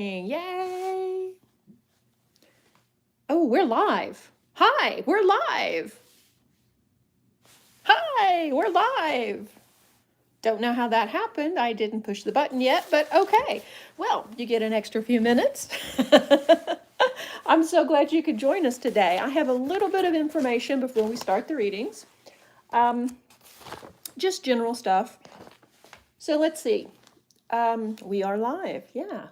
Yay! Oh, we're live. Hi, we're live. Hi, we're live. Don't know how that happened. I didn't push the button yet, but okay. Well, you get an extra few minutes. I'm so glad you could join us today. I have a little bit of information before we start the readings. Just general stuff. So let's see. We are live, yeah.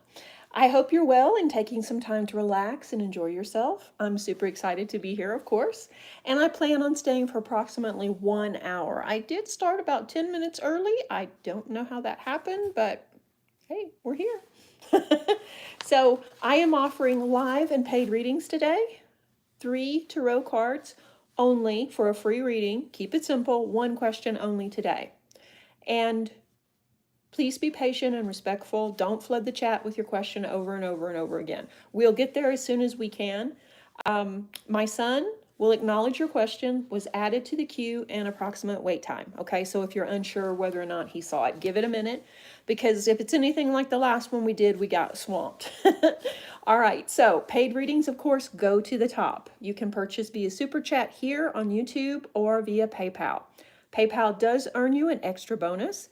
I hope you're well and taking some time to relax and enjoy yourself. I'm super excited to be here, of course, and I plan on staying for approximately 1 hour. I did start about 10 minutes early. I don't know how that happened, but hey, we're here. So I am offering live and paid readings today. 3 tarot cards only for a free reading. Keep it simple, 1 question only today. And please be patient and respectful. Don't flood the chat with your question over and over and over again. We'll get there as soon as we can. My son will acknowledge your question, was added to the queue, and approximate wait time. Okay, so if you're unsure whether or not he saw it, give it a minute, because if it's anything like the last one we did, we got swamped. All right, so paid readings, of course, go to the top. You can purchase via Super Chat here on YouTube or via PayPal. PayPal does earn you an extra bonus.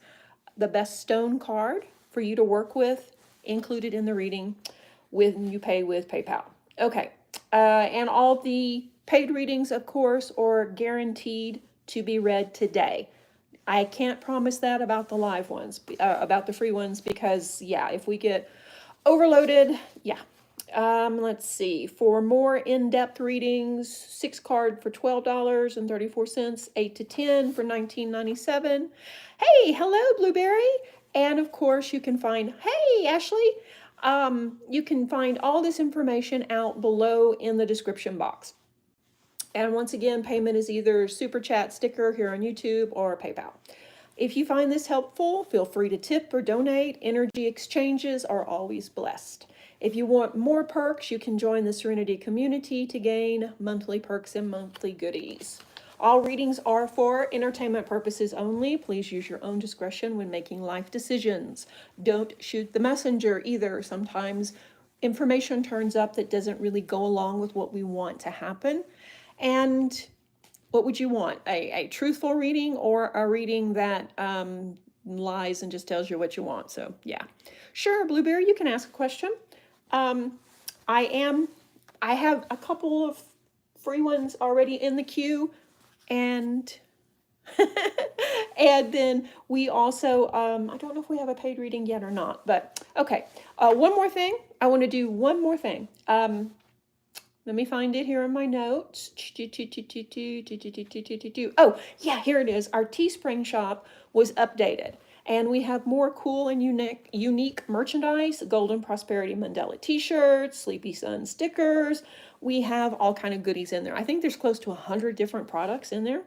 The best stone card for you to work with, included in the reading when you pay with PayPal. Okay, and all the paid readings, of course, are guaranteed to be read today. I can't promise that about the live ones, about the free ones, because yeah, if we get overloaded, yeah. Let's see, for more in-depth readings, 6 card for $12.34, 8 to 10 for $19.97. Hey, hello, Blueberry. And of course, you can find, hey, Ashley, you can find all this information out below in the description box. And once again, payment is either Super Chat sticker here on YouTube or PayPal. If you find this helpful, feel free to tip or donate. Energy exchanges are always blessed. If you want more perks, you can join the Serenity community to gain monthly perks and monthly goodies. All readings are for entertainment purposes only. Please use your own discretion when making life decisions. Don't shoot the messenger either. Sometimes information turns up that doesn't really go along with what we want to happen. And what would you want? A truthful reading or a reading that lies and just tells you what you want? So yeah, sure, Blueberry, you can ask a question. I have a couple of free ones already in the queue, and and then we also, I don't know if we have a paid reading yet or not, but okay. One more thing. I want to do one more thing. Let me find it here in my notes. Oh, yeah, here it is. Our Teespring shop was updated, and we have more cool and unique merchandise, Golden Prosperity Mandela t-shirts, Sleepy Sun stickers. We have all kind of goodies in there. I think there's close to 100 different products in there.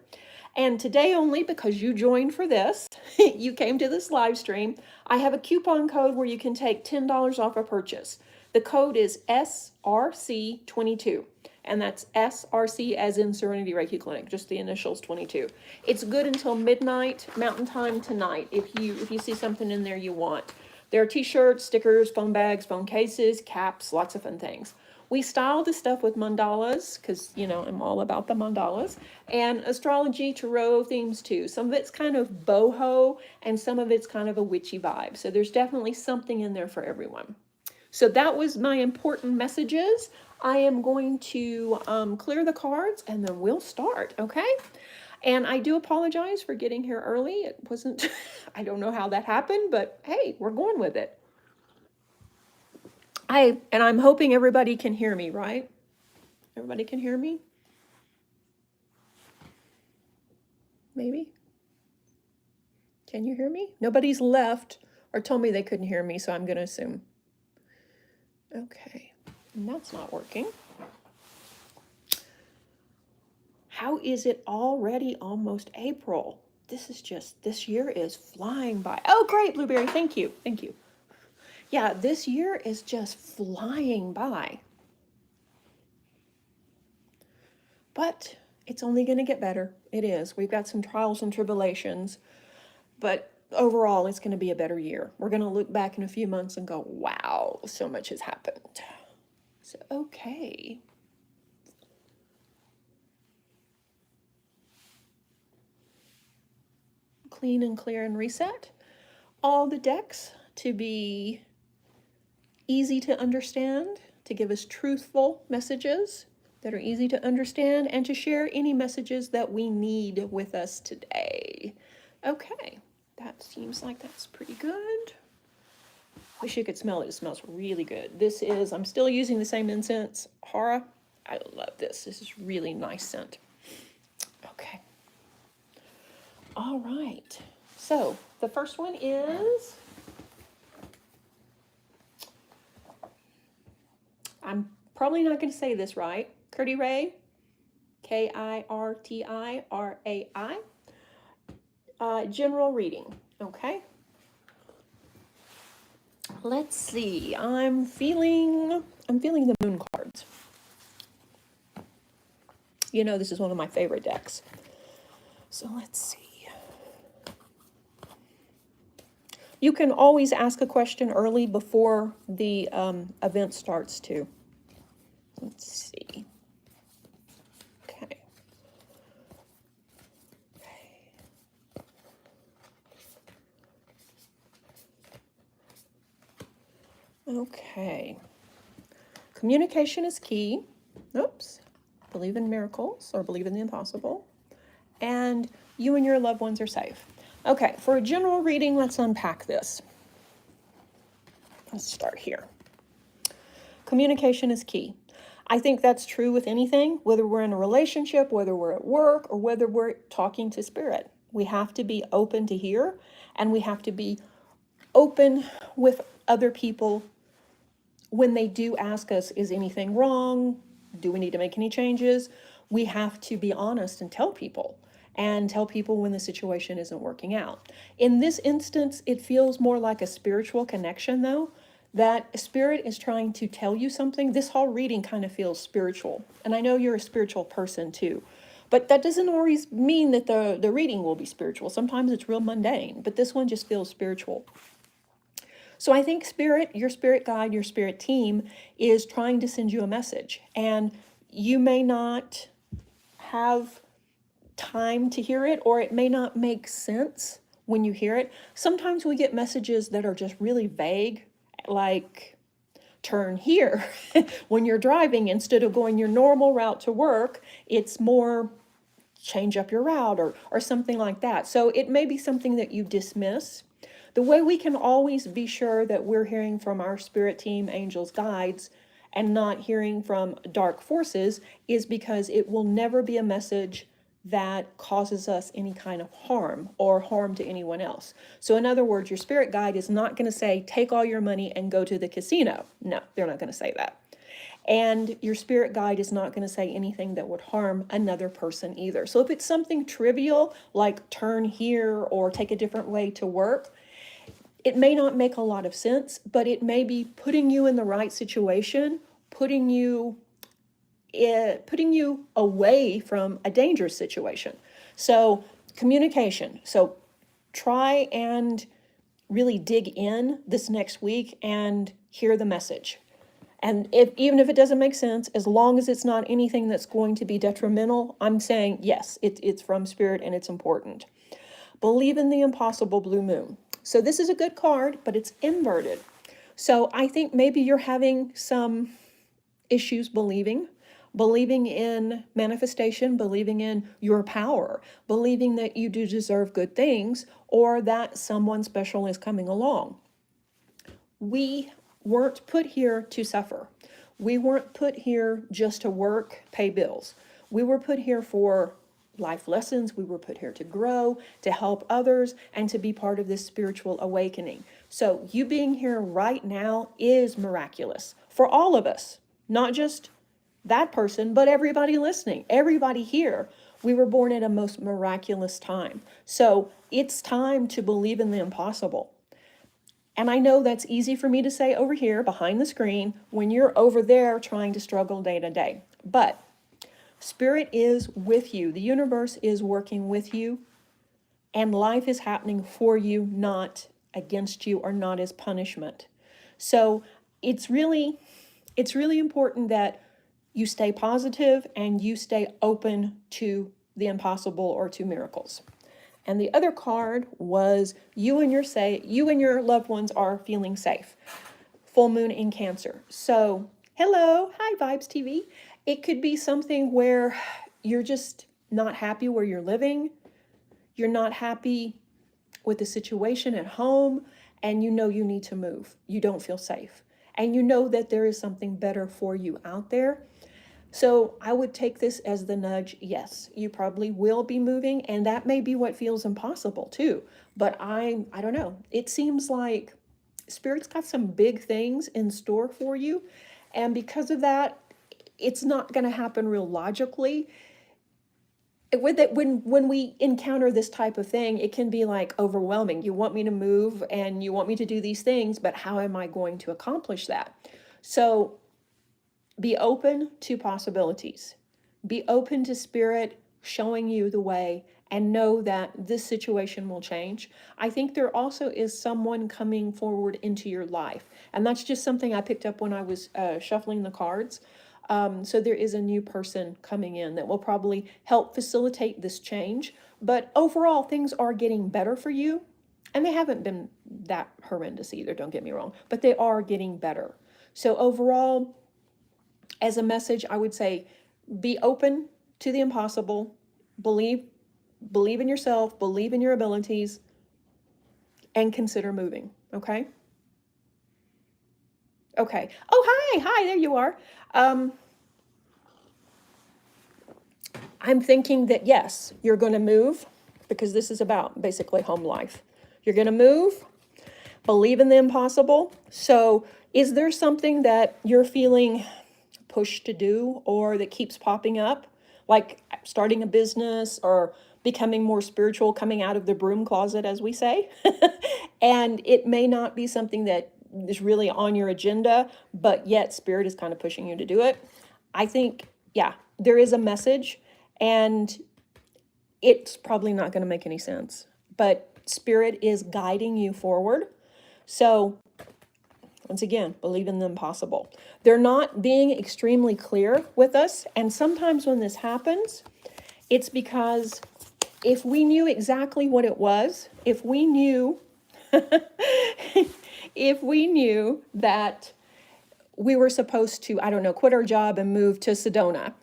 And today only, because you joined for this, you came to this live stream, I have a coupon code where you can take $10 off a purchase. The code is SRC22, and that's SRC as in Serenity Reiki Clinic, just the initials 22. It's good until midnight Mountain Time tonight if you see something in there you want. There are t-shirts, stickers, phone bags, phone cases, caps, lots of fun things. We style the stuff with mandalas because, you know, I'm all about the mandalas, and astrology, tarot themes too. Some of it's kind of boho and some of it's kind of a witchy vibe. So there's definitely something in there for everyone. So that was my important messages. I am going to clear the cards and then we'll start, okay? And I do apologize for getting here early. It wasn't, I don't know how that happened, but hey, we're going with it. I'm hoping everybody can hear me, right? Everybody can hear me? Maybe? Can you hear me? Nobody's left or told me they couldn't hear me, so I'm going to assume. Okay, and that's not working. How is it already almost April? This year is flying by. Oh, great, Blueberry, thank you, thank you. Yeah, this year is just flying by. But it's only going to get better. It is. We've got some trials and tribulations, but overall, it's going to be a better year. We're going to look back in a few months and go, wow, so much has happened. So, okay. Clean and clear and reset all the decks to be easy to understand, to give us truthful messages that are easy to understand, and to share any messages that we need with us today. Okay, that seems like that's pretty good. Wish you could smell it. It smells really good. This is, I'm still using the same incense, Hara. I love this. This is really nice scent. Okay. All right. So the first one is, I'm probably not going to say this right. Kirtirai, Kirtirai. General reading. Okay. Let's see. I'm feeling the moon cards. You know, this is one of my favorite decks. So let's see. You can always ask a question early before the event starts too. Let's see. Okay. Okay. Communication is key. Oops. Believe in miracles or believe in the impossible. And you and your loved ones are safe. Okay, for a general reading, let's unpack this. Let's start here. Communication is key. I think that's true with anything, whether we're in a relationship, whether we're at work, or whether we're talking to spirit. We have to be open to hear, and we have to be open with other people when they do ask us, is anything wrong? Do we need to make any changes? We have to be honest and tell people when the situation isn't working out. In this instance, it feels more like a spiritual connection, though, that spirit is trying to tell you something. This whole reading kind of feels spiritual, and I know you're a spiritual person too, but that doesn't always mean that the reading will be spiritual. Sometimes it's real mundane, but this one just feels spiritual. So I think spirit, your spirit guide, your spirit team is trying to send you a message, and you may not have time to hear it, or it may not make sense when you hear it. Sometimes we get messages that are just really vague, like turn here. When you're driving, instead of going your normal route to work, it's more change up your route or something like that. So it may be something that you dismiss. The way we can always be sure that we're hearing from our spirit team, angels, guides, and not hearing from dark forces is because it will never be a message that causes us any kind of harm or harm to anyone else. So in other words, your spirit guide is not going to say, take all your money and go to the casino. No, they're not going to say that. And your spirit guide is not going to say anything that would harm another person either. So if it's something trivial, like turn here or take a different way to work, it may not make a lot of sense, but it may be putting you in the right situation, putting you away from a dangerous situation. So communication. So try and really dig in this next week and hear the message. And even if it doesn't make sense, as long as it's not anything that's going to be detrimental, I'm saying yes, it's from spirit and it's important. Believe in the impossible, blue moon. So this is a good card, but it's inverted. So I think maybe you're having some issues believing in manifestation, believing in your power, believing that you do deserve good things, or that someone special is coming along. We weren't put here to suffer. We weren't put here just to work, pay bills. We were put here for life lessons. We were put here to grow, to help others, and to be part of this spiritual awakening. So you being here right now is miraculous for all of us, not just that person, but everybody listening, everybody here. We were born at a most miraculous time. So it's time to believe in the impossible. And I know that's easy for me to say over here behind the screen when you're over there trying to struggle day to day. But spirit is with you. The universe is working with you. and life is happening for you, not against you or not as punishment. So it's really important that you stay positive and you stay open to the impossible or to miracles. And the other card was you and your loved ones are feeling safe. Full moon in Cancer. So, hello, hi Vibes TV. It could be something where you're just not happy where you're living. You're not happy with the situation at home, and you know you need to move. You don't feel safe. And you know that there is something better for you out there. So I would take this as the nudge. Yes, you probably will be moving, and that may be what feels impossible too. But I don't know. It seems like Spirit's got some big things in store for you. And because of that, it's not going to happen real logically. When we encounter this type of thing, it can be like overwhelming. You want me to move and you want me to do these things, but how am I going to accomplish that? So be open to possibilities. Be open to Spirit showing you the way, and know that this situation will change. I think there also is someone coming forward into your life. And that's just something I picked up when I was shuffling the cards. So there is a new person coming in that will probably help facilitate this change. But overall, things are getting better for you. And they haven't been that horrendous either, don't get me wrong. But they are getting better. So overall, as a message, I would say be open to the impossible. Believe in yourself, believe in your abilities, and consider moving, okay? Okay. Oh, hi, there you are. I'm thinking that yes, you're going to move, because this is about basically home life. You're going to move, believe in the impossible. So is there something that you're feeling pushed to do or that keeps popping up, like starting a business or becoming more spiritual, coming out of the broom closet, as we say? And it may not be something that is really on your agenda, but yet Spirit is kind of pushing you to do it. I think, yeah, there is a message, and it's probably not going to make any sense, but Spirit is guiding you forward. So once again, believe in the impossible. They're not being extremely clear with us. And sometimes when this happens, it's because if we knew exactly what it was, if we knew, if we knew that we were supposed to, I don't know, quit our job and move to Sedona,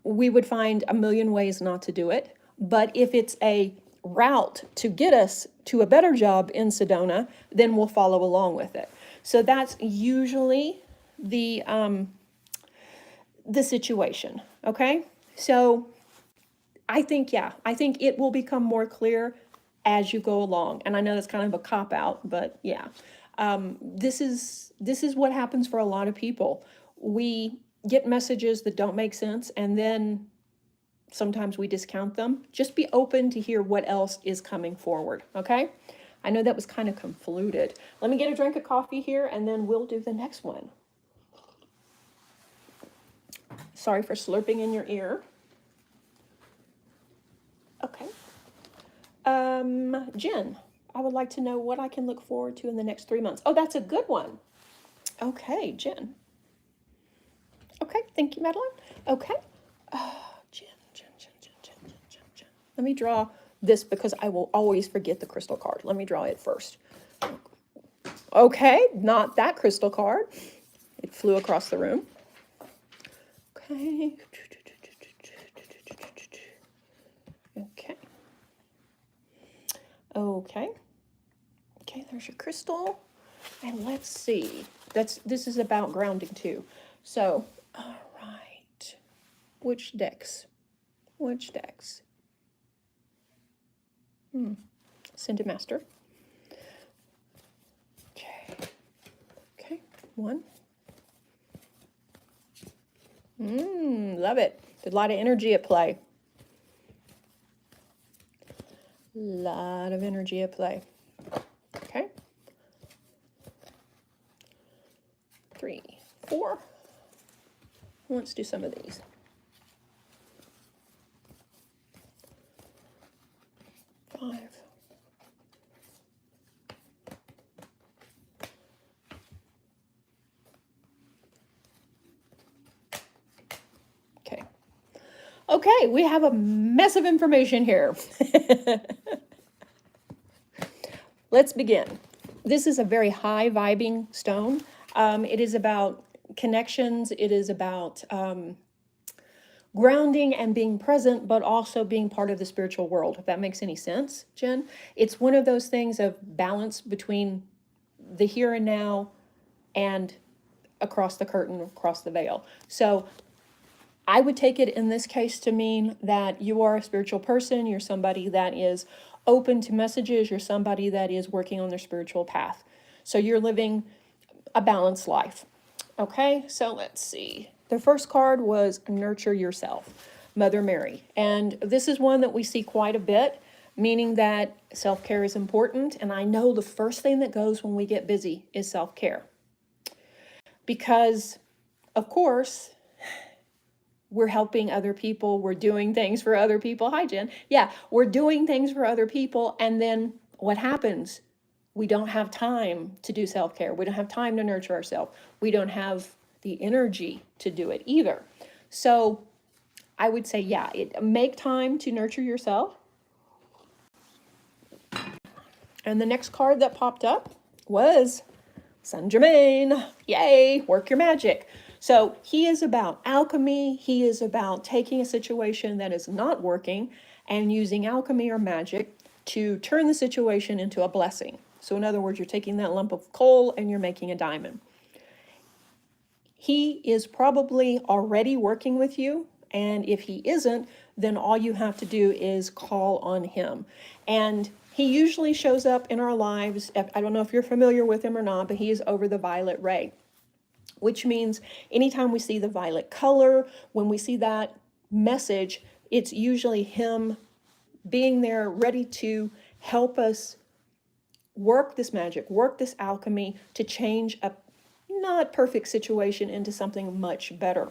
we would find a million ways not to do it. But if it's a route to get us to a better job in Sedona, then we'll follow along with it. So that's usually the situation, okay? So I think it will become more clear as you go along. And I know that's kind of a cop-out, but yeah. This is what happens for a lot of people. We get messages that don't make sense, and then sometimes we discount them. Just be open to hear what else is coming forward, okay? I know that was kind of convoluted. Let me get a drink of coffee here, and then we'll do the next one. Sorry for slurping in your ear. Okay. Jen, I would like to know what I can look forward to in the next 3 months. Oh, that's a good one. Okay, Jen. Okay, thank you, Madeline. Okay. Jen. Let me draw this because I will always forget the crystal card. Let me draw it first. Okay, not that crystal card. It flew across the room. Okay. Okay. Okay, there's your crystal. And let's see. This is about grounding too. So, all right. Which decks? Send a master. Okay. One. Love it. There's a lot of energy at play. Lot of energy at play. Okay. 3, 4. Let's do some of these. 5, Okay, we have a mess of information here. Let's begin. This is a very high vibing stone. It is about connections. It is about grounding and being present, but also being part of the spiritual world, if that makes any sense, Jen. It's one of those things of balance between the here and now and across the curtain, across the veil. So I would take it in this case to mean that you are a spiritual person. You're somebody that is open to messages. You're somebody that is working on their spiritual path. So you're living a balanced life. Okay, so let's see. The first card was Nurture Yourself, Mother Mary. And this is one that we see quite a bit, meaning that self-care is important. And I know the first thing that goes when we get busy is self-care. Because, of course, we're helping other people. We're doing things for other people. Hi, Jen. Yeah, we're doing things for other people. And then what happens? We don't have time to do self-care. We don't have time to nurture ourselves. We don't have the energy to do it either. So I would say, yeah, make time to nurture yourself. And the next card that popped up was Saint Germain. Yay, work your magic. So he is about alchemy. He is about taking a situation that is not working and using alchemy or magic to turn the situation into a blessing. So in other words, you're taking that lump of coal and you're making a diamond. He is probably already working with you. And if he isn't, then all you have to do is call on him. And he usually shows up in our lives. I don't know if you're familiar with him or not, but he is over the violet ray, which means anytime we see the violet color, when we see that message, it's usually him being there ready to help us work this magic, work this alchemy to change a not perfect situation into something much better.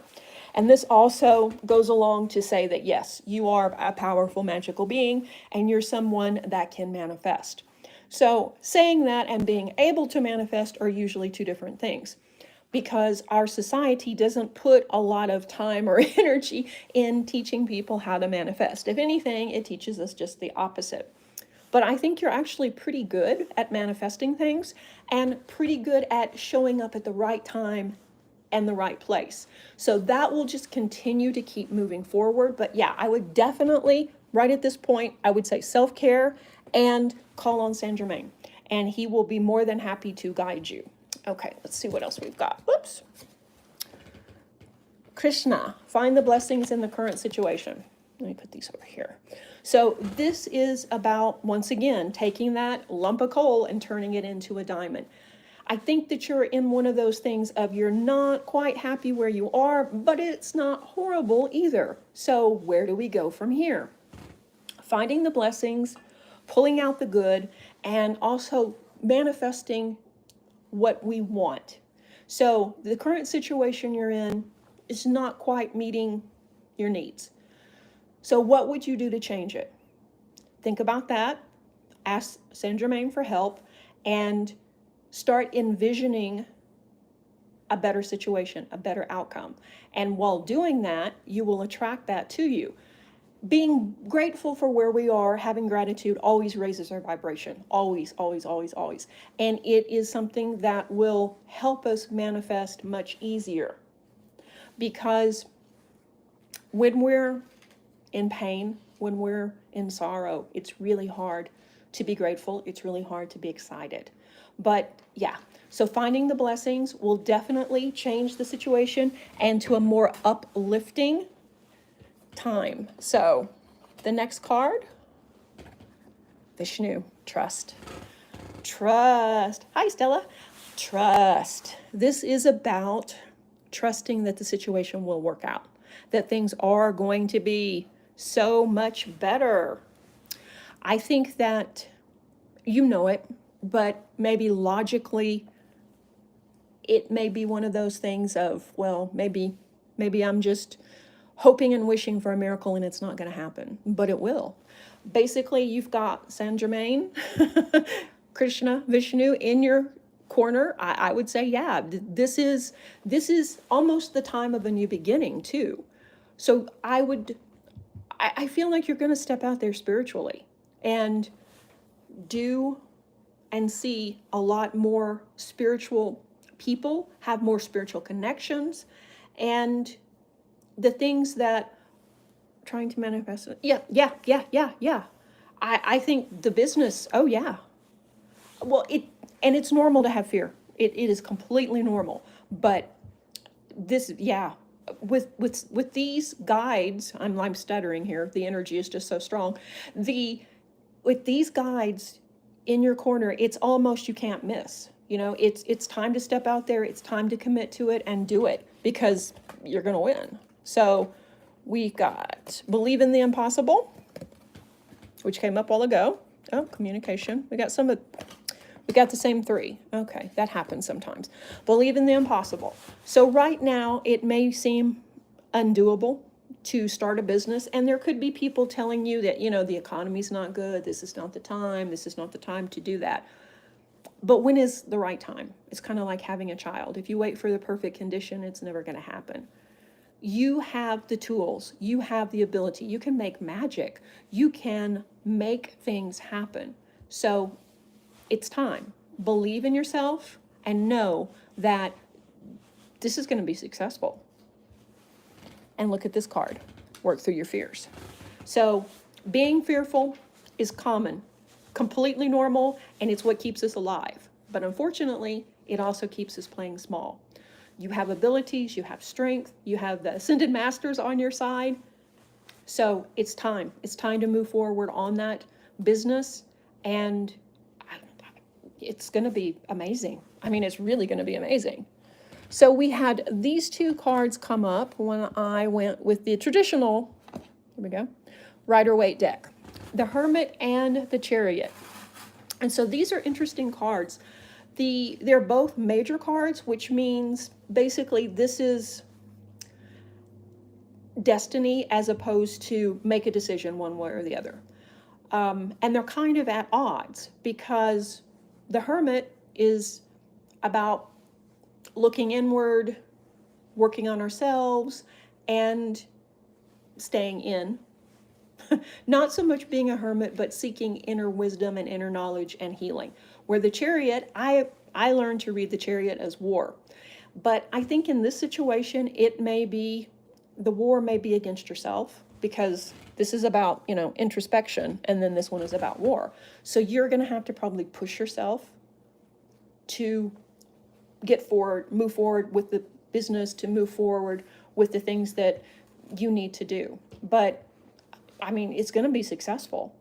And this also goes along to say that, yes, you are a powerful magical being and you're someone that can manifest. So saying that and being able to manifest are usually two different things, because our society doesn't put a lot of time or energy in teaching people how to manifest. If anything, it teaches us just the opposite. But I think you're actually pretty good at manifesting things and pretty good at showing up at the right time and the right place. So that will just continue to keep moving forward. But yeah, I would definitely, right at this point, I would say self-care and call on Saint Germain. And he will be more than happy to guide you. Okay, let's see what else we've got. Whoops. Krishna, find the blessings in the current situation. Let me put these over here. So this is about, once again, taking that lump of coal and turning it into a diamond. I think that you're in one of those things of you're not quite happy where you are, but it's not horrible either. So where do we go from here? Finding the blessings, pulling out the good, and also manifesting what we want. So the current situation you're in is not quite meeting your needs. So what would you do to change it? Think about that. Ask Saint Germain for help and start envisioning a better situation, a better outcome. And while doing that, you will attract that to you. Being grateful for where we are, having gratitude always raises our vibration. Always, always, always, always. And it is something that will help us manifest much easier. Because when we're in pain, when we're in sorrow, it's really hard to be grateful. It's really hard to be excited. But yeah, so finding the blessings will definitely change the situation and to a more uplifting time. So the next card, Vishnu, trust. Trust. Hi, Stella. Trust. This is about trusting that the situation will work out, that things are going to be so much better. I think that you know it, but maybe logically, it may be one of those things of, well, maybe I'm just hoping and wishing for a miracle and it's not going to happen, but it will. Basically, you've got Saint Germain, Krishna, Vishnu in your corner. I would say, yeah, this is almost the time of a new beginning too. So I would I feel like you're going to step out there spiritually and do and see a lot more spiritual people, have more spiritual connections, and the things that trying to manifest. Yeah. I think the business, oh yeah. Well, and it's normal to have fear. It is completely normal. But this, yeah, with these guides, I'm stuttering here. The energy is just so strong. With these guides in your corner, it's almost you can't miss. It's time to step out there. It's time to commit to it and do it because you're going to win. So we got believe in the impossible, which came up all ago. Oh, communication. We got the same three. Okay, that happens sometimes. Believe in the impossible. So right now, it may seem undoable to start a business, and there could be people telling you that, the economy's not good, this is not the time to do that. But when is the right time? It's kind of like having a child. If you wait for the perfect condition, it's never going to happen. You have the tools, you have the ability, you can make magic, you can make things happen. So it's time. Believe in yourself and know that this is going to be successful. And look at this card. Work through your fears. So being fearful is common, completely normal, and it's what keeps us alive. But unfortunately, it also keeps us playing small. You have abilities, you have strength, you have the ascended masters on your side. So it's time. It's time to move forward on that business, and it's going to be amazing. I mean, it's really going to be amazing. So we had these two cards come up when I went with the traditional, here we go, Rider-Waite deck, the Hermit and the Chariot. And so these are interesting cards. They're both major cards, which means basically this is destiny as opposed to make a decision one way or the other. And they're kind of at odds because the Hermit is about looking inward, working on ourselves, and staying in. Not so much being a hermit, but seeking inner wisdom and inner knowledge and healing. Where the Chariot, I learned to read the Chariot as war. But I think in this situation, the war may be against yourself, because this is about, introspection, and then this one is about war. So you're going to have to probably push yourself to move forward with the business, to move forward with the things that you need to do. But I mean, it's going to be successful.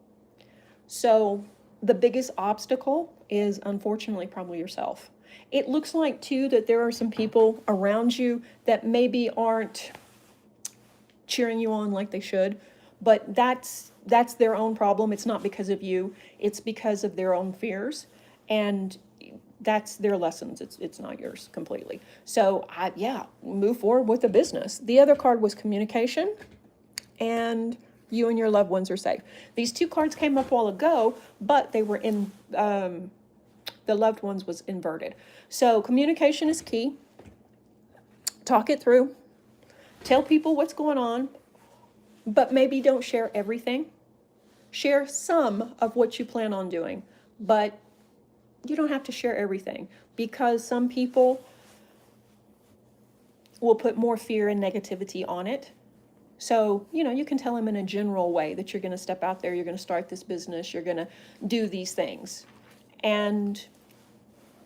So the biggest obstacle is unfortunately probably yourself. It looks like too that there are some people around you that maybe aren't cheering you on like they should, but that's their own problem. It's not because of you. It's because of their own fears, and that's their lessons. It's not yours completely. So move forward with the business. The other card was communication, and you and your loved ones are safe. These two cards came up a while ago, but they were in, the loved ones was inverted. So communication is key. Talk it through. Tell people what's going on, but maybe don't share everything. Share some of what you plan on doing, but you don't have to share everything, because some people will put more fear and negativity on it. So, you can tell them in a general way that you're going to step out there, you're going to start this business, you're going to do these things. And,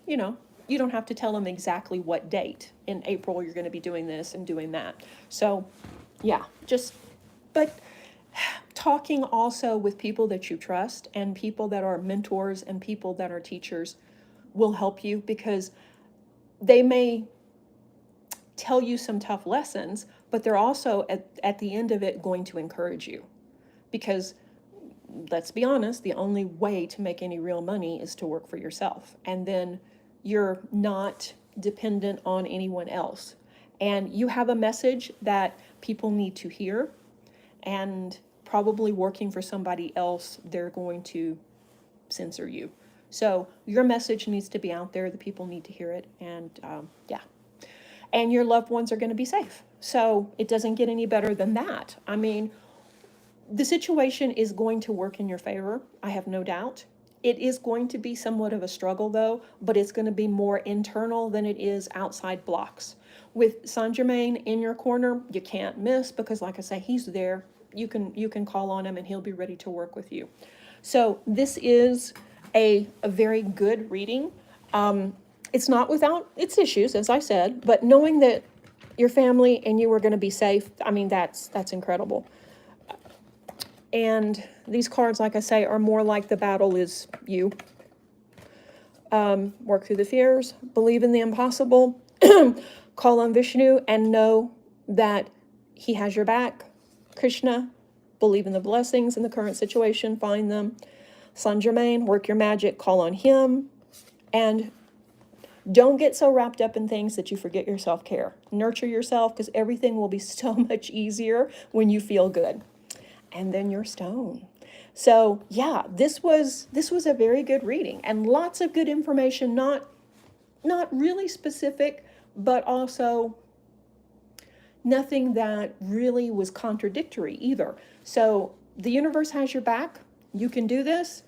you don't have to tell them exactly what date in April you're going to be doing this and doing that. So, but talking also with people that you trust and people that are mentors and people that are teachers will help you, because they may tell you some tough lessons, but they're also at the end of it going to encourage you. Because let's be honest, the only way to make any real money is to work for yourself. And then you're not dependent on anyone else. And you have a message that people need to hear, and probably working for somebody else, they're going to censor you. So your message needs to be out there. The people need to hear it. And and your loved ones are going to be safe. So it doesn't get any better than that. I mean, the situation is going to work in your favor. I have no doubt. It is going to be somewhat of a struggle though, but it's going to be more internal than it is outside blocks. With Saint Germain in your corner, you can't miss because like I say, he's there. You can call on him and he'll be ready to work with you. So this is a very good reading. It's not without its issues, as I said, but knowing that your family and you are going to be safe, I mean, that's incredible. And these cards, like I say, are more like the battle is you. Work through the fears, believe in the impossible, call on Vishnu and know that he has your back. Krishna, believe in the blessings in the current situation, find them. Saint Germain, work your magic, call on him. And don't get so wrapped up in things that you forget your self-care. Nurture yourself because everything will be so much easier when you feel good. And then your stone. So yeah, this was a very good reading and lots of good information, not really specific, but also nothing that really was contradictory either. So the universe has your back. You can do this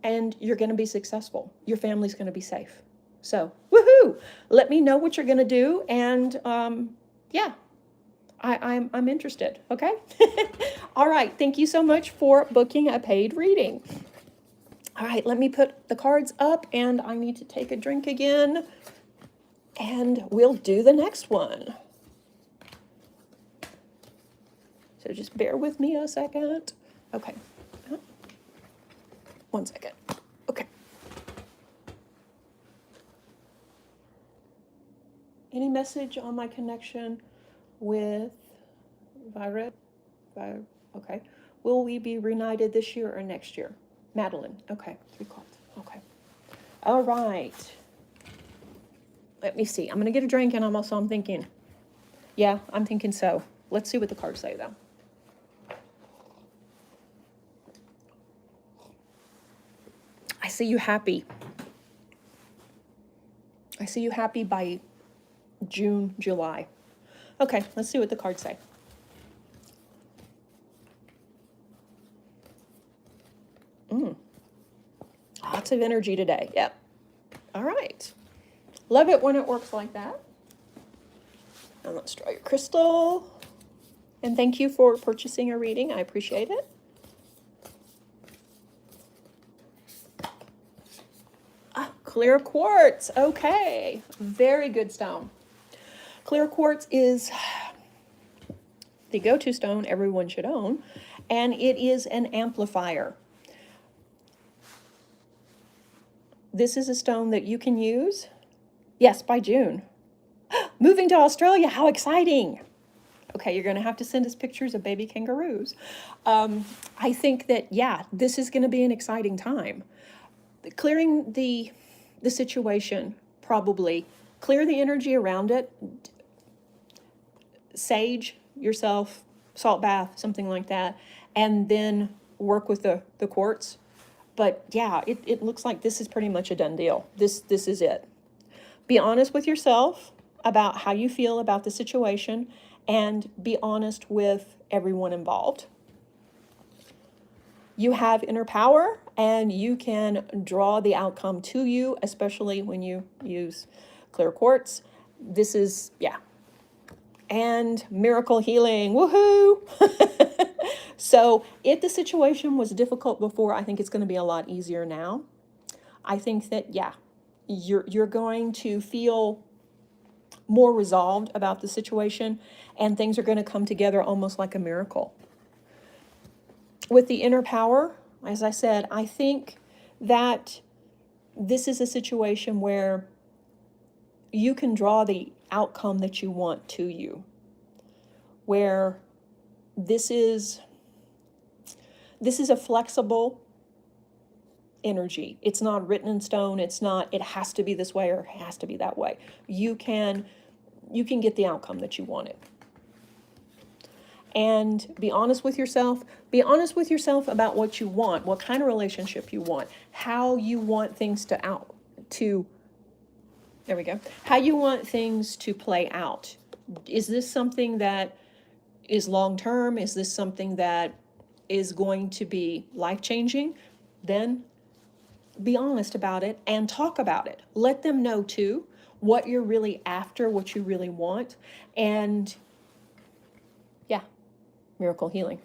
and you're going to be successful. Your family's going to be safe. So woohoo! Let me know what you're going to do. And yeah, I'm interested. Okay. All right. Thank you so much for booking a paid reading. All right. Let me put the cards up and I need to take a drink again and we'll do the next one. So just bear with me a second. Okay. 1 second. Okay. Any message on my connection with Violet? Okay. Will we be reunited this year or next year? Madeline. Okay. 3 cards. Okay. All right. Let me see. I'm going to get a drink and I'm thinking. Yeah, I'm thinking so. Let's see what the cards say though. I see you happy. I see you happy by June, July. Okay, let's see what the cards say. Lots of energy today. Yep. All right. Love it when it works like that. And let's draw your crystal. And thank you for purchasing a reading. I appreciate it. Clear quartz. Okay. Very good stone. Clear quartz is the go-to stone everyone should own, and it is an amplifier. This is a stone that you can use, yes, by June. Moving to Australia, how exciting. Okay, you're going to have to send us pictures of baby kangaroos. I think that, yeah, this is going to be an exciting time. Clearing the situation, probably. Clear the energy around it. Sage yourself, salt bath, something like that, and then work with the quartz. But yeah, it looks like this is pretty much a done deal. This is it. Be honest with yourself about how you feel about the situation and be honest with everyone involved. You have inner power and you can draw the outcome to you, especially when you use clear quartz. This is, yeah. And miracle healing, woohoo! So if the situation was difficult before, I think it's going to be a lot easier now. I think that, yeah, you're going to feel more resolved about the situation and things are going to come together almost like a miracle. With the inner power, as I said, I think that this is a situation where you can draw the outcome that you want to you, where this is a flexible energy. It's not written in stone. It's not, it has to be this way or it has to be that way. You can get the outcome that you wanted. And be honest with yourself. Be honest with yourself about what you want, what kind of relationship you want, how you want things there we go. How you want things to play out. Is this something that is long term? Is this something that is going to be life changing? Then be honest about it and talk about it. Let them know too what you're really after, what you really want. And yeah, miracle healing.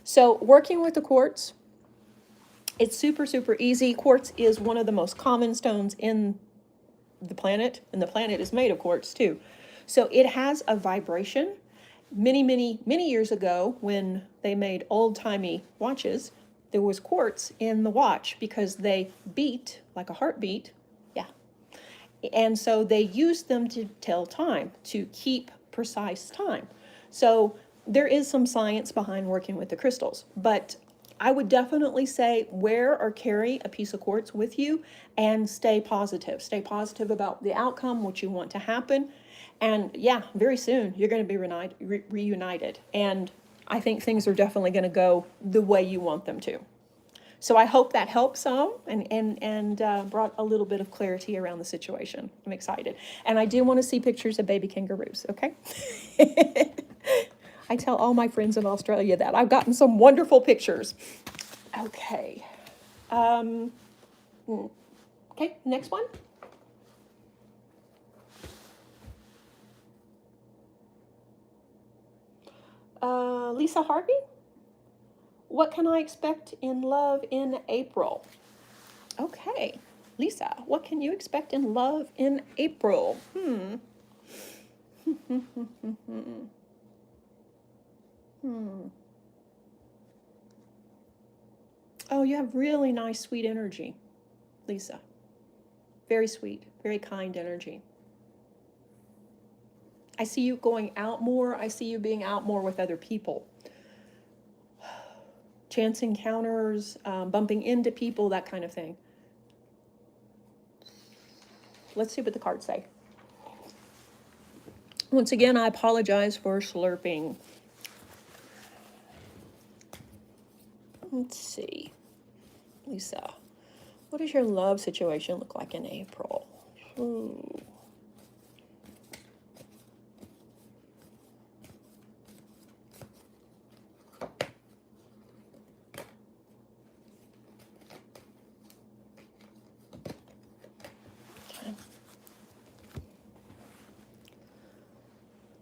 So working with the quartz, it's super, super easy. Quartz is one of the most common stones in the planet, and the planet is made of quartz too. So it has a vibration. Many, many, many years ago, when they made old-timey watches, there was quartz in the watch because they beat like a heartbeat. Yeah. And so they used them to tell time, to keep precise time. So there is some science behind working with the crystals, but I would definitely say wear or carry a piece of quartz with you and stay positive. Stay positive about the outcome, what you want to happen. And yeah, very soon you're going to be reunited. And I think things are definitely going to go the way you want them to. So I hope that helps some and brought a little bit of clarity around the situation. I'm excited. And I do want to see pictures of baby kangaroos, okay? I tell all my friends in Australia that. I've gotten some wonderful pictures. Okay. Okay, next one. Lisa Harvey. What can I expect in love in April? Okay, Lisa, what can you expect in love in April? Oh, you have really nice, sweet energy, Lisa. Very sweet, very kind energy. I see you going out more. I see you being out more with other people. Chance encounters, bumping into people, that kind of thing. Let's see what the cards say. Once again, I apologize for slurping. Let's see. Lisa, what does your love situation look like in April? Ooh.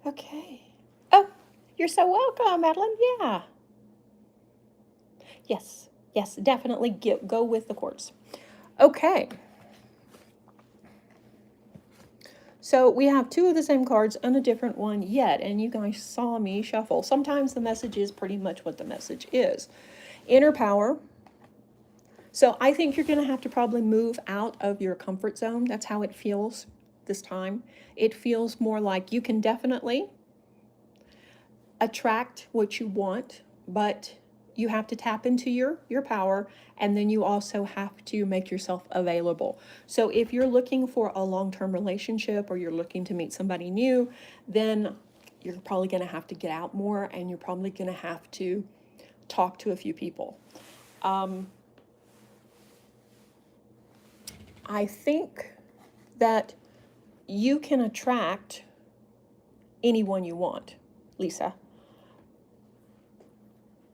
Okay. Oh, you're so welcome, Madeline. Yeah. Yes, yes, definitely go with the quartz. Okay. So we have two of the same cards and a different one yet, and you guys saw me shuffle. Sometimes the message is pretty much what the message is. Inner power. So I think you're going to have to probably move out of your comfort zone. That's how it feels this time. It feels more like you can definitely attract what you want, but you have to tap into your power, and then you also have to make yourself available. So if you're looking for a long-term relationship or you're looking to meet somebody new, then you're probably going to have to get out more, and you're probably going to have to talk to a few people. I think that you can attract anyone you want, Lisa.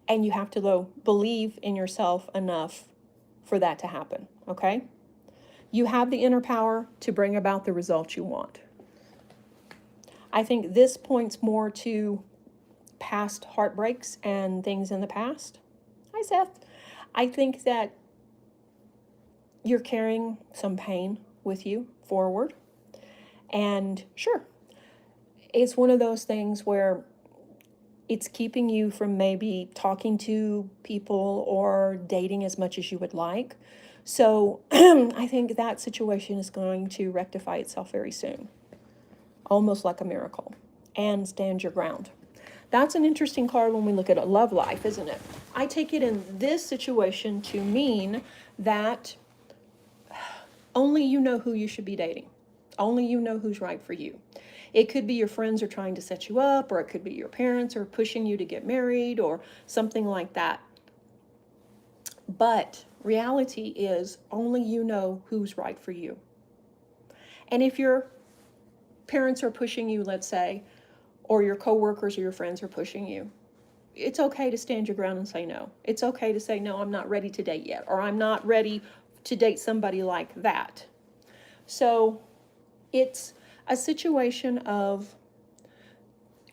And you have to, though, believe in yourself enough for that to happen, okay? You have the inner power to bring about the results you want. I think this points more to past heartbreaks and things in the past. Hi, Seth. I think that you're carrying some pain with you forward. And sure, it's one of those things where it's keeping you from maybe talking to people or dating as much as you would like. So I think that situation is going to rectify itself very soon, almost like a miracle. And stand your ground. That's an interesting card when we look at a love life, isn't it? I take it in this situation to mean that only you know who you should be dating. Only you know who's right for you. It could be your friends are trying to set you up, or it could be your parents are pushing you to get married or something like that. But reality is only you know who's right for you. And if your parents are pushing you, let's say, or your coworkers or your friends are pushing you, it's okay to stand your ground and say no. It's okay to say, no, I'm not ready to date yet, or I'm not ready to date somebody like that. So it's a situation of,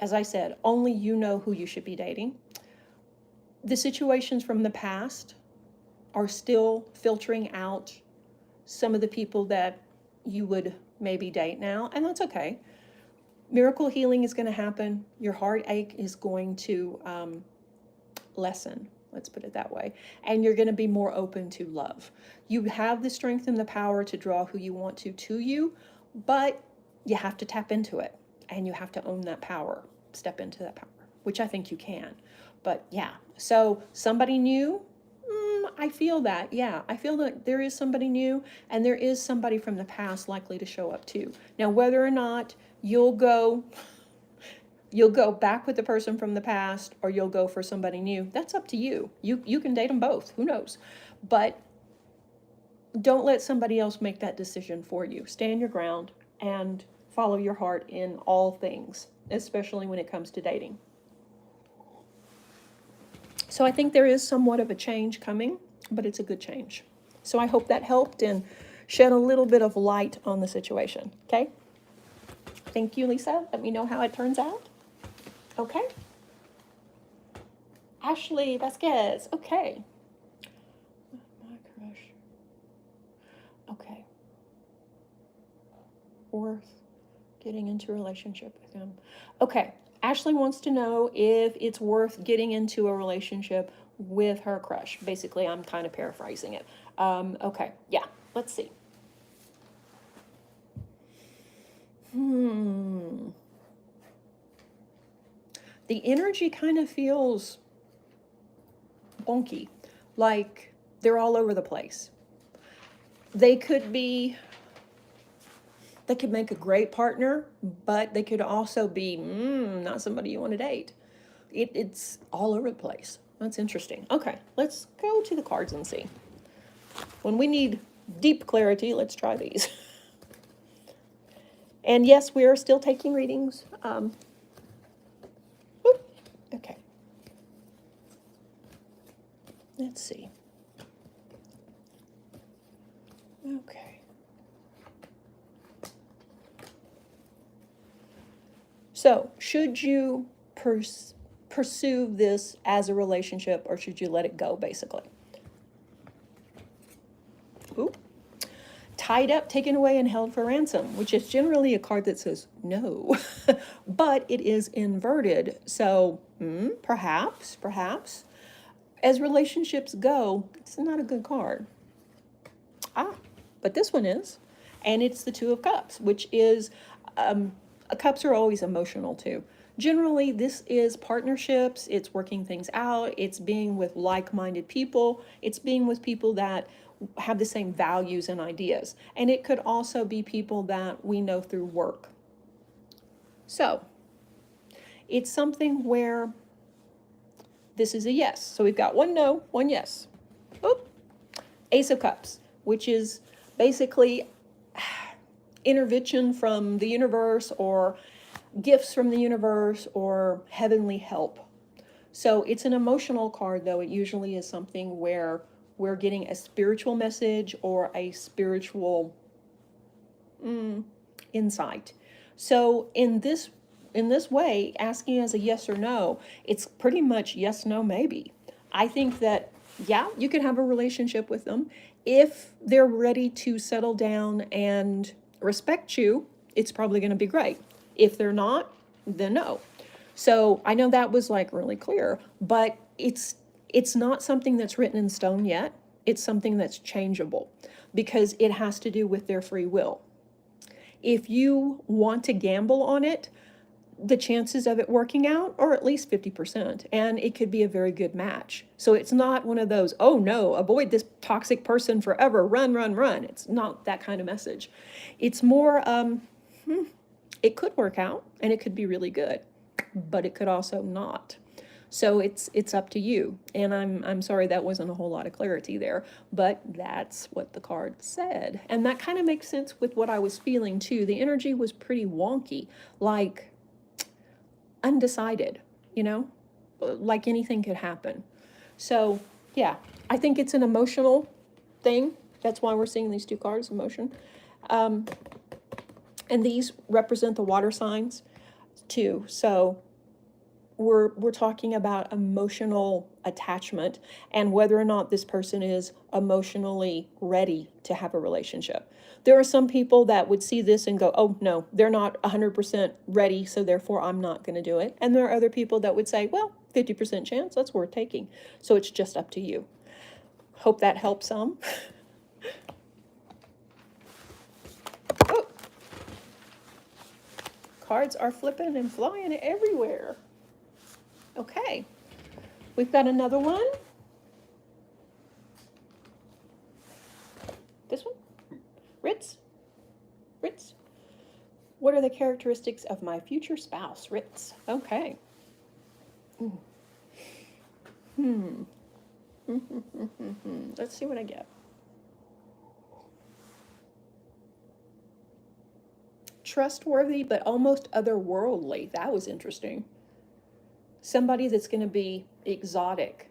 as I said, only you know who you should be dating. The situations from the past are still filtering out some of the people that you would maybe date now, and that's okay. Miracle healing is going to happen. Your heartache is going to lessen, let's put it that way, and you're going to be more open to love. You have the strength and the power to draw who you want to you, but you have to tap into it, and you have to own that power, step into that power, which I think you can. But yeah, so somebody new, I feel that. Yeah, I feel that there is somebody new, and there is somebody from the past likely to show up too. Now, whether or not you'll go back with the person from the past, or you'll go for somebody new, that's up to you. You can date them both, who knows? But don't let somebody else make that decision for you. Stand your ground and follow your heart in all things, especially when it comes to dating. So I think there is somewhat of a change coming, but it's a good change. So I hope that helped and shed a little bit of light on the situation, okay? Thank you, Lisa. Let me know how it turns out. Okay. Ashley Vasquez. Okay. My crush. Okay. Worth getting into a relationship with him. Okay. Ashley wants to know if it's worth getting into a relationship with her crush. Basically, I'm kind of paraphrasing it. Okay. Yeah. Let's see. The energy kind of feels wonky, like they're all over the place. They could make a great partner, but they could also be not somebody you want to date. It's all over the place. That's interesting. Okay, let's go to the cards and see. When we need deep clarity, let's try these. And yes, we are still taking readings. Okay. Let's see. Okay. So, should you pursue this as a relationship, or should you let it go, basically? Ooh. Tied up, taken away, and held for ransom, which is generally a card that says no, but it is inverted. So perhaps, as relationships go, it's not a good card. But this one is, and it's the Two of Cups, which is, cups are always emotional too. Generally, this is partnerships, it's working things out, it's being with like-minded people, it's being with people that have the same values and ideas. And it could also be people that we know through work. So, it's something where this is a yes. So we've got one no, one yes. Oop. Ace of Cups, which is basically intervention from the universe, or gifts from the universe, or heavenly help. So it's an emotional card, though. It usually is something where we're getting a spiritual message or a spiritual insight. So in this way, asking as a yes or no, it's pretty much yes, no, maybe. I think that, yeah, you can have a relationship with them. If they're ready to settle down and respect you, it's probably going to be great. If they're not, then no. So I know that was like really clear, but it's not something that's written in stone yet. It's something that's changeable because it has to do with their free will. If you want to gamble on it, the chances of it working out are at least 50%, and it could be a very good match. So it's not one of those, oh no, avoid this toxic person forever, run, run, run. It's not that kind of message. It's more, it could work out and it could be really good, but it could also not. So it's up to you. And I'm sorry that wasn't a whole lot of clarity there, but that's what the card said. And that kind of makes sense with what I was feeling too. The energy was pretty wonky, like undecided, you know, like anything could happen. So, yeah, I think it's an emotional thing. That's why we're seeing these two cards, emotion. And these represent the water signs too. So we're talking about emotional attachment and whether or not this person is emotionally ready to have a relationship. There are some people that would see this and go, oh no, they're not 100% ready, so therefore I'm not going to do it. And there are other people that would say, well, 50% chance, that's worth taking. So it's just up to you. Hope that helps some. Oh, cards are flipping and flying everywhere. Okay, we've got another one. This one? Ritz? Ritz? What are the characteristics of my future spouse? Ritz. Okay. Let's see what I get. Trustworthy, but almost otherworldly. That was interesting. Somebody that's going to be exotic.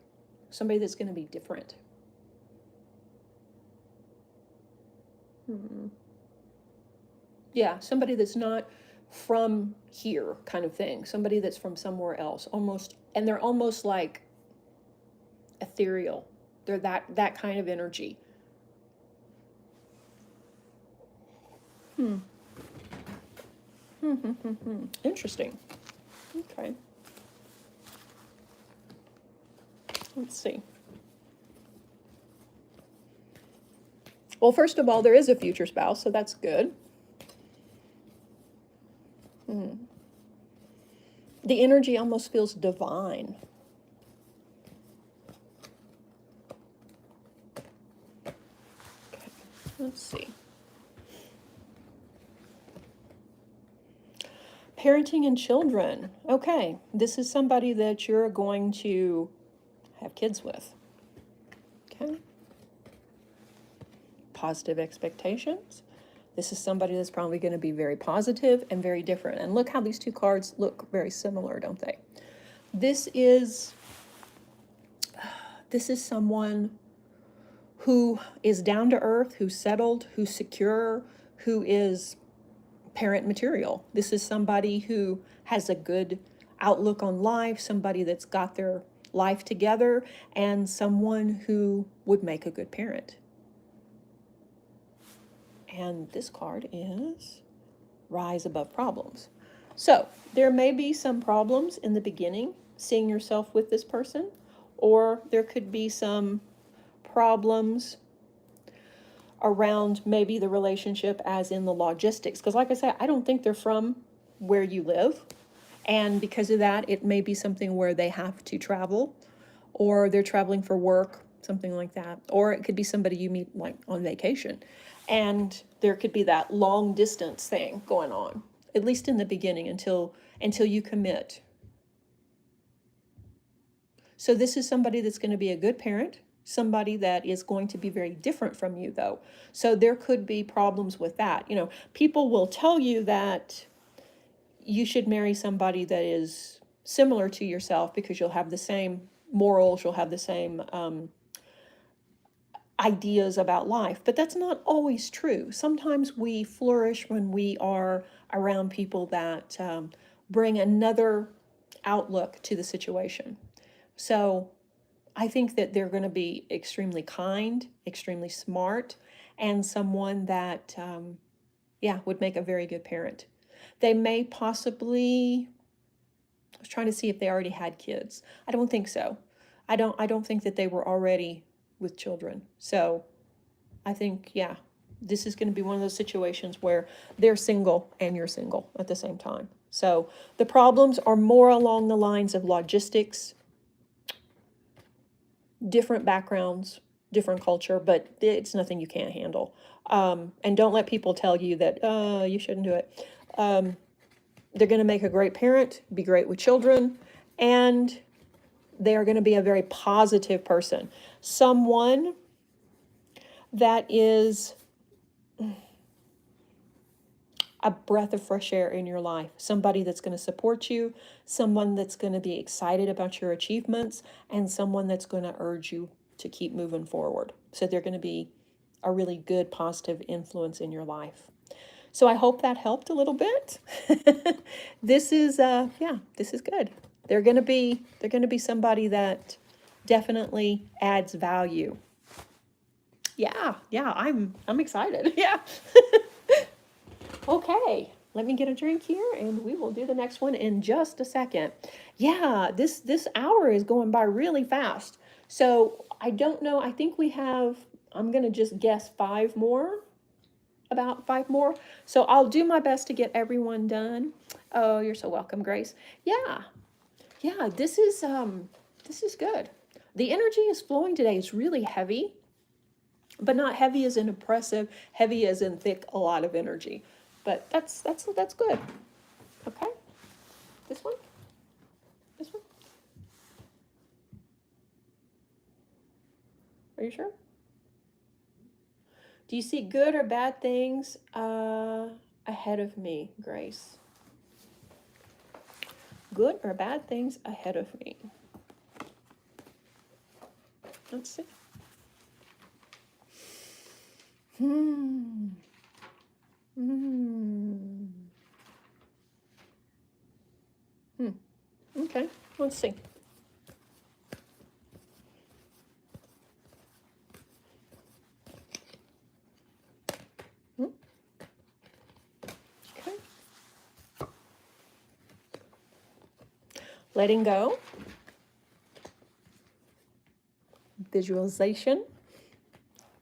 Somebody that's going to be different. Yeah, somebody that's not from here kind of thing. Somebody that's from somewhere else. Almost, and they're almost like ethereal. They're that kind of energy. Interesting. Okay. Let's see. Well, first of all, there is a future spouse, so that's good. The energy almost feels divine. Okay, let's see. Parenting and children. Okay, this is somebody that you're going to have kids with. Okay. Positive expectations. This is somebody that's probably going to be very positive and very different. And look how these two cards look very similar, don't they? This is someone who is down to earth, who's settled, who's secure, who is parent material. This is somebody who has a good outlook on life, somebody that's got their life together, and someone who would make a good parent. And this card is Rise Above Problems. So there may be some problems in the beginning seeing yourself with this person, or there could be some problems around maybe the relationship as in the logistics. Because like I said, I don't think they're from where you live. And because of that, it may be something where they have to travel, or they're traveling for work, something like that. Or it could be somebody you meet like on vacation. And there could be that long distance thing going on, at least in the beginning, until you commit. So this is somebody that's going to be a good parent, somebody that is going to be very different from you, though. So there could be problems with that. You know, people will tell you that you should marry somebody that is similar to yourself because you'll have the same morals, you'll have the same ideas about life, but that's not always true. Sometimes we flourish when we are around people that bring another outlook to the situation. So I think that they're going to be extremely kind, extremely smart, and someone that, would make a very good parent. They may possibly, I was trying to see if they already had kids. I don't think so. I don't think that they were already with children. So I think, this is going to be one of those situations where they're single and you're single at the same time. So the problems are more along the lines of logistics, different backgrounds, different culture, but it's nothing you can't handle. And don't let people tell you that, you shouldn't do it. They're going to make a great parent, be great with children, and they are going to be a very positive person. Someone that is, a breath of fresh air in your life, somebody that's going to support you, someone that's going to be excited about your achievements, and someone that's going to urge you to keep moving forward. So they're going to be a really good, positive influence in your life. So I hope that helped a little bit. This is, yeah, this is good. They're going to be somebody that definitely adds value. Yeah, I'm excited. Yeah. Okay, let me get a drink here and we will do the next one in just a second. Yeah, this hour is going by really fast. So I don't know, I think we have, I'm gonna just guess about 5 more. So I'll do my best to get everyone done. Oh, you're so welcome, Grace. Yeah, this is good. The energy is flowing today. It's really heavy, but not heavy as in oppressive, heavy as in thick, a lot of energy. But that's good. Okay. This one? This one? Are you sure? Do you see good or bad things ahead of me, Grace? Good or bad things ahead of me? Let's see. Okay, let's see. Okay. Letting go. Visualization.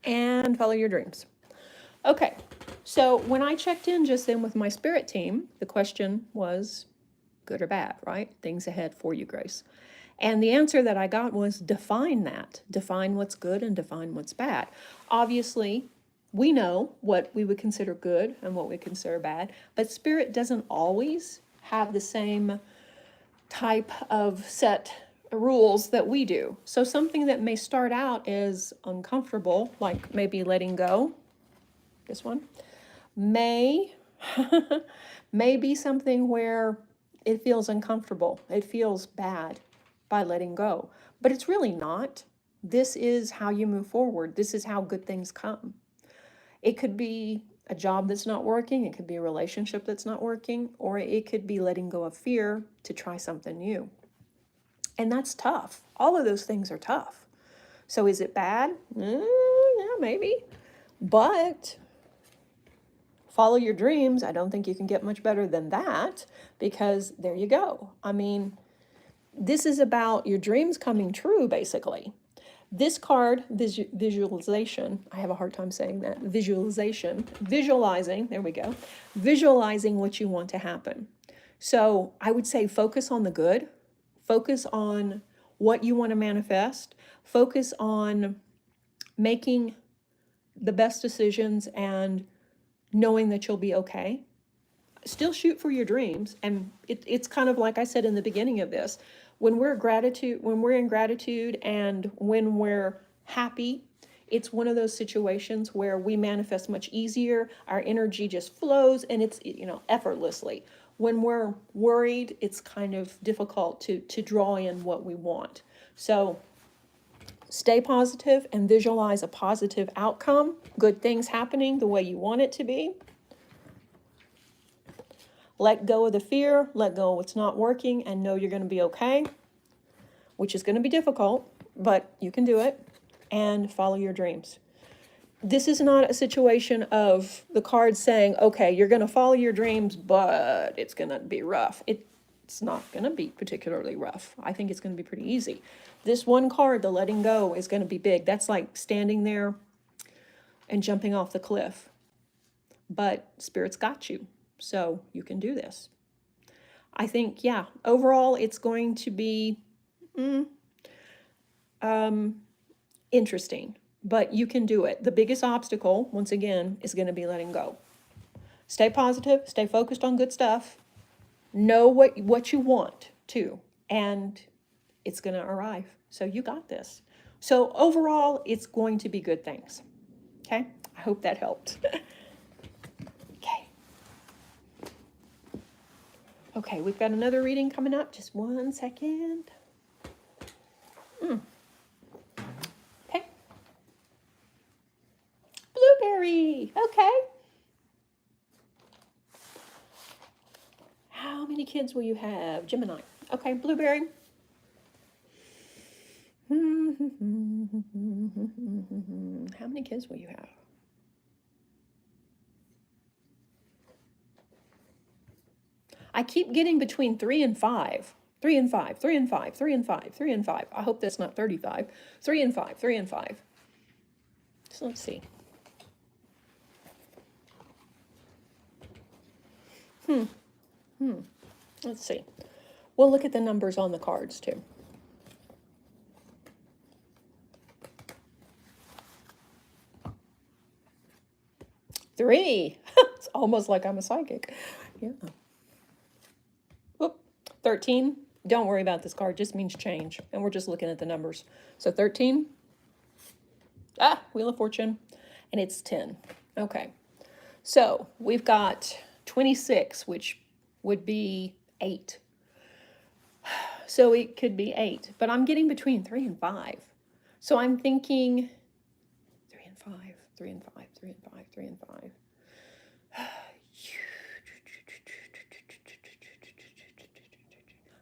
And follow your dreams. Okay, so when I checked in just then with my spirit team, the question was good or bad, right? Things ahead for you, Grace. And the answer that I got was define that. Define what's good and define what's bad. Obviously, we know what we would consider good and what we consider bad, but spirit doesn't always have the same type of set rules that we do. So something that may start out as uncomfortable, like maybe letting go, this one, may be something where it feels uncomfortable. It feels bad by letting go, but it's really not. This is how you move forward. This is how good things come. It could be a job that's not working. It could be a relationship that's not working, or it could be letting go of fear to try something new. And that's tough. All of those things are tough. So is it bad? Yeah, maybe. But follow your dreams. I don't think you can get much better than that, because there you go. I mean, this is about your dreams coming true, basically. This card, visualization, I have a hard time saying that, visualizing, there we go, visualizing what you want to happen. So I would say focus on the good, focus on what you want to manifest, focus on making the best decisions and knowing that you'll be okay. Still shoot for your dreams. And it's kind of like I said in the beginning of this, when we're in gratitude and when we're happy, it's one of those situations where we manifest much easier. Our energy just flows and it's, effortlessly. When we're worried, it's kind of difficult to draw in what we want. So stay positive and visualize a positive outcome, good things happening the way you want it to be. Let go of the fear, let go of what's not working, and know you're going to be okay, which is going to be difficult, but you can do it, and follow your dreams. This is not a situation of the cards saying, okay, you're going to follow your dreams, but it's going to be rough. It's not going to be particularly rough. I think it's going to be pretty easy. This one card, the letting go, is going to be big. That's like standing there and jumping off the cliff. But Spirit's got you, so you can do this. I think, yeah, overall, it's going to be interesting, but you can do it. The biggest obstacle, once again, is going to be letting go. Stay positive, stay focused on good stuff, know what you want to, and it's going to arrive. So you got this. So overall, it's going to be good things. Okay? I hope that helped. Okay. Okay, we've got another reading coming up. Just 1 second. Okay. Blueberry. Okay. How many kids will you have? Gemini. Okay, Blueberry. How many kids will you have? I keep getting between 3 and 5. 3 and 5, 3 and 5, 3 and 5, 3 and 5. I hope that's not 35. 3 and 5, 3 and 5. So let's see. Let's see. We'll look at the numbers on the cards too. 3. It's almost like I'm a psychic. Yeah. Oop. 13. Don't worry about this card. Just means change. And we're just looking at the numbers. So 13. Wheel of Fortune. And it's 10. Okay. So we've got 26, which would be 8. So it could be 8. But I'm getting between 3 and 5. So I'm thinking 3 and 5, 3 and 5, 3 and 5, 3 and 5.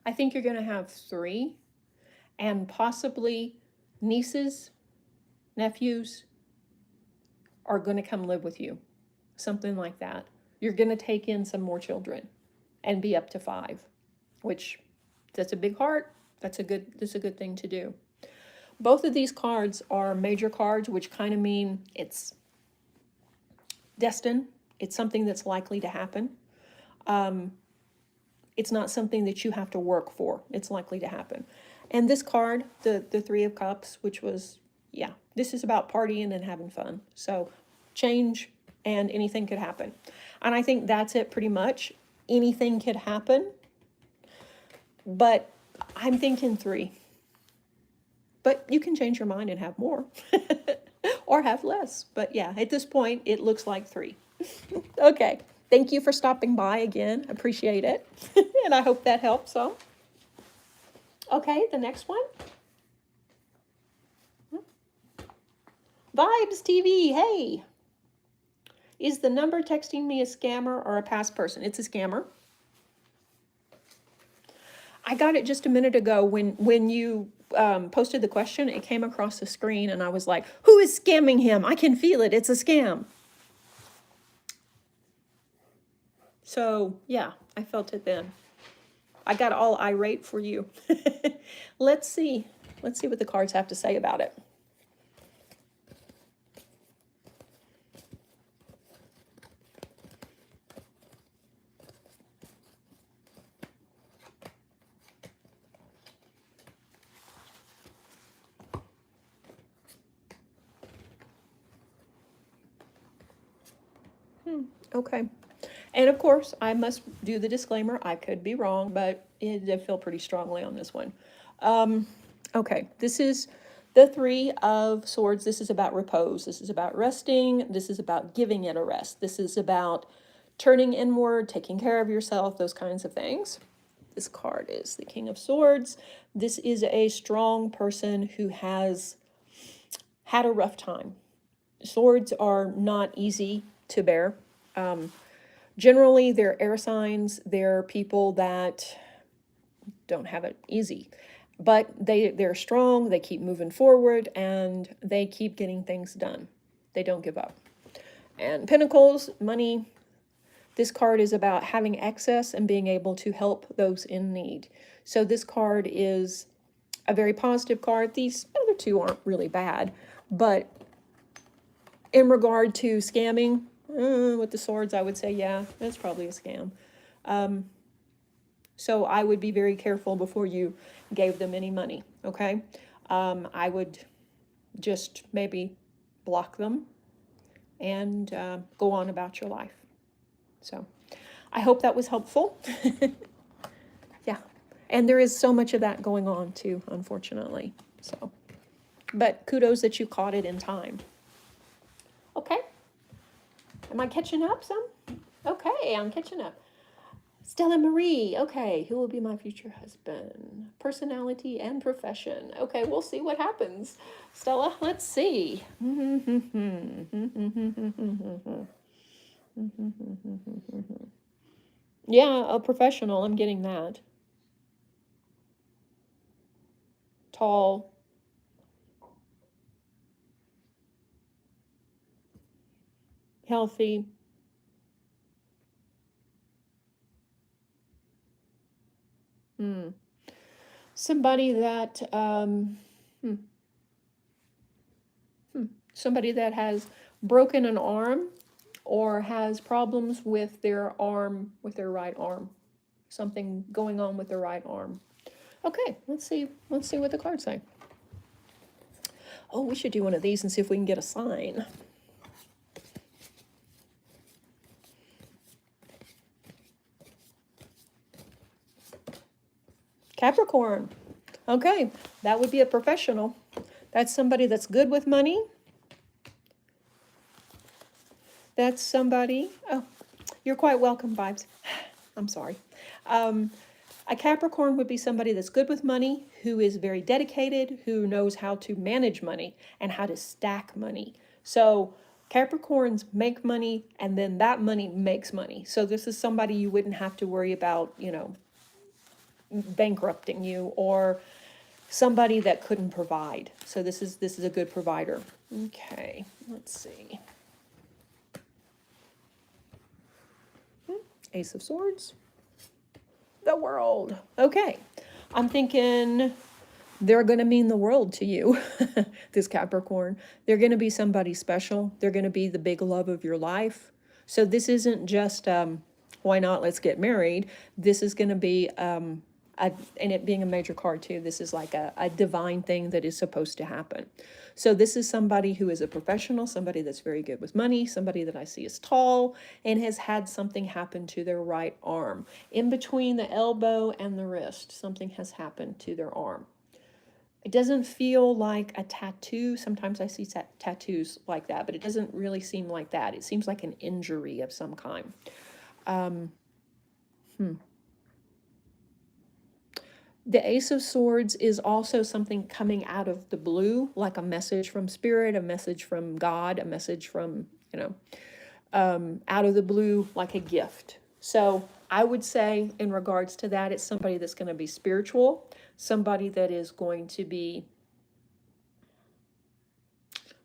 I think you're going to have 3 and possibly nieces, nephews are going to come live with you. Something like that. You're going to take in some more children and be up to 5, which that's a big heart. That's a good thing to do. Both of these cards are major cards, which kind of mean it's destined. It's something that's likely to happen. It's not something that you have to work for. It's likely to happen. And this card, the 3 of Cups, which was, yeah, this is about partying and having fun. So change and anything could happen. And I think that's it pretty much. Anything could happen. But I'm thinking 3. But you can change your mind and have more. Or have less. But yeah, at this point, it looks like 3. Okay. Thank you for stopping by again. Appreciate it. And I hope that helps some. Okay, the next one. Vibes TV, hey. Is the number texting me a scammer or a past person? It's a scammer. I got it just a minute ago when you posted the question. It came across the screen and I was like, who is scamming him? I can feel it. It's a scam. So, yeah, I felt it then. I got all irate for you. Let's see. Let's see what the cards have to say about it. Okay. And of course, I must do the disclaimer. I could be wrong, but I feel pretty strongly on this one. Okay, this is the 3 of Swords. This is about repose. This is about resting. This is about giving it a rest. This is about turning inward, taking care of yourself, those kinds of things. This card is the King of Swords. This is a strong person who has had a rough time. Swords are not easy to bear. Generally, they're air signs. They're people that don't have it easy. But they're strong, they keep moving forward, and they keep getting things done. They don't give up. And Pentacles, money. This card is about having excess and being able to help those in need. So this card is a very positive card. These other 2 aren't really bad. But in regard to scamming, with the swords, I would say, yeah, that's probably a scam. So I would be very careful before you gave them any money, okay? I would just maybe block them and go on about your life. So I hope that was helpful. Yeah. And there is so much of that going on too, unfortunately. So, but kudos that you caught it in time. Okay. Am I catching up some? Okay, I'm catching up. Stella Marie. Okay, who will be my future husband? Personality and profession. Okay, we'll see what happens. Stella, let's see. Yeah, a professional. I'm getting that. Tall. Healthy. Somebody that somebody that has broken an arm or has problems with their arm, with their right arm. Something going on with their right arm. Okay, let's see what the cards say. Oh, we should do one of these and see if we can get a sign. Capricorn. Okay, that would be a professional. That's somebody that's good with money. That's somebody, oh, you're quite welcome, Vibes. I'm sorry. A Capricorn would be somebody that's good with money, who is very dedicated, who knows how to manage money and how to stack money. So Capricorns make money, and then that money makes money. So this is somebody you wouldn't have to worry about, bankrupting you, or somebody that couldn't provide. So this is a good provider. Okay, let's see. Ace of Swords. The World. Okay, I'm thinking they're going to mean the world to you, this Capricorn. They're going to be somebody special. They're going to be the big love of your life. So this isn't just, why not, let's get married. This is going to be, and it being a major card too, this is like a divine thing that is supposed to happen. So this is somebody who is a professional, somebody that's very good with money, somebody that I see is tall and has had something happen to their right arm. In between the elbow and the wrist, something has happened to their arm. It doesn't feel like a tattoo. Sometimes I see tattoos like that, but it doesn't really seem like that. It seems like an injury of some kind. The Ace of Swords is also something coming out of the blue, like a message from Spirit, a message from God, a message from, out of the blue, like a gift. So I would say in regards to that, it's somebody that's going to be spiritual, somebody that is going to be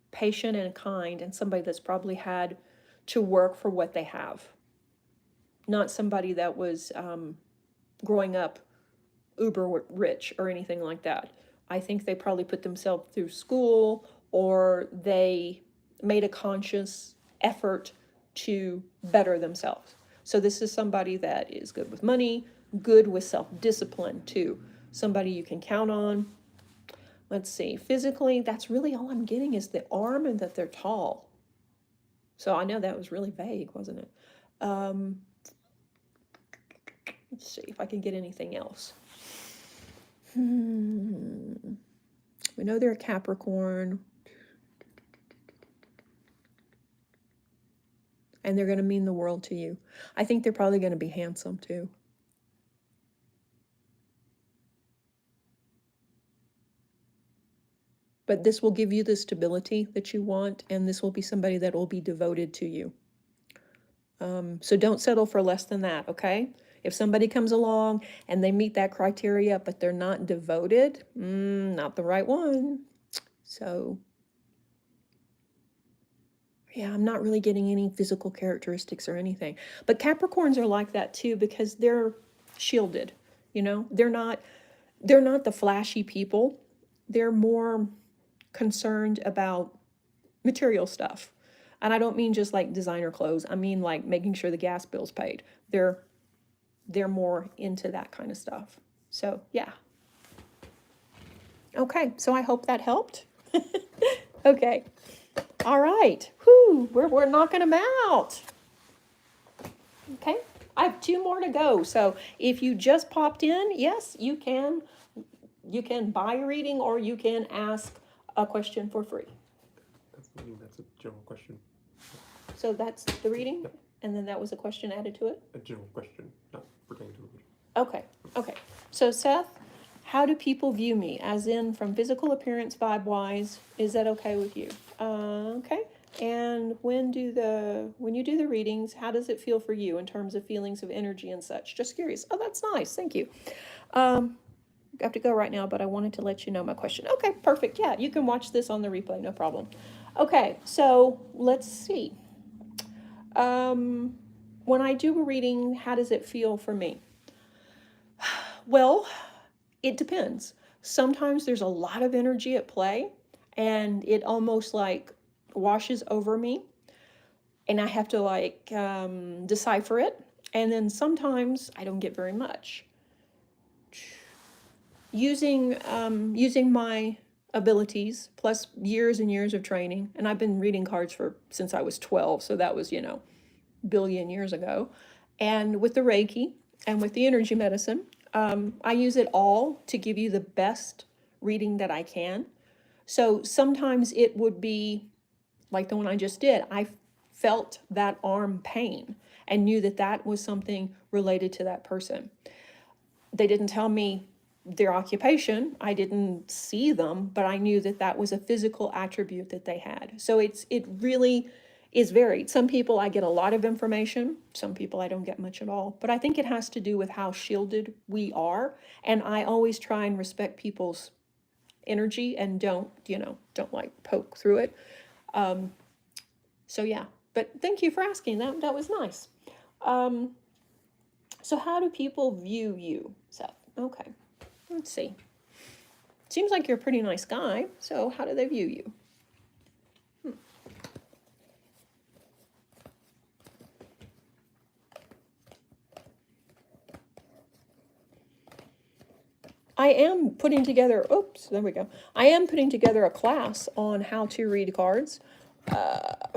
patient and kind, and somebody that's probably had to work for what they have. Not somebody that was growing up uber rich or anything like that. I think they probably put themselves through school, or they made a conscious effort to better themselves. So this is somebody that is good with money, good with self-discipline too. Somebody you can count on. Let's see, physically, that's really all I'm getting is the arm and that they're tall. So I know that was really vague, wasn't it? Let's see if I can get anything else. We know they're a Capricorn. And they're going to mean the world to you. I think they're probably going to be handsome too. But this will give you the stability that you want, and this will be somebody that will be devoted to you. So don't settle for less than that, okay? If somebody comes along and they meet that criteria, but they're not devoted, not the right one. So, yeah, I'm not really getting any physical characteristics or anything. But Capricorns are like that too, because they're shielded, They're not the flashy people. They're more concerned about material stuff. And I don't mean just like designer clothes. I mean like making sure the gas bill's paid. They're more into that kind of stuff. So, yeah. Okay, so I hope that helped. Okay. All right. Whew, we're knocking them out. Okay. I have 2 more to go. So, if you just popped in, yes, you can buy a reading, or you can ask a question for free. That's a general question. So that's the reading? Yep. And then that was a question added to it? A general question, not pertaining to religion. Okay, okay. So Seth, how do people view me? As in from physical appearance, vibe-wise, is that okay with you? Okay. And when you do the readings, how does it feel for you in terms of feelings of energy and such? Just curious. Oh, that's nice. Thank you. I have to go right now, but I wanted to let you know my question. Okay, perfect. Yeah, you can watch this on the replay, no problem. Okay, so let's see. When I do a reading, how does it feel for me? Well, it depends. Sometimes there's a lot of energy at play, and it almost like washes over me, and I have to like decipher it. And then sometimes I don't get very much. Using my abilities plus years and years of training, and I've been reading cards since I was 12, so that was billion years ago, and with the Reiki and with the energy medicine, I use it all to give you the best reading that I can. So sometimes it would be like the one I just did. I felt that arm pain and knew that that was something related to that person. They didn't tell me their occupation. I didn't see them, but I knew that that was a physical attribute that they had. So it really is varied. Some people I get a lot of information, some people I don't get much at all. But I think it has to do with how shielded we are. And I always try and respect people's energy and don't like poke through it. So yeah, but thank you for asking. That was nice. So how do people view you, Seth? Okay, let's see. Seems like you're a pretty nice guy, so how do they view you? I am putting together, there we go. I am putting together a class on how to read cards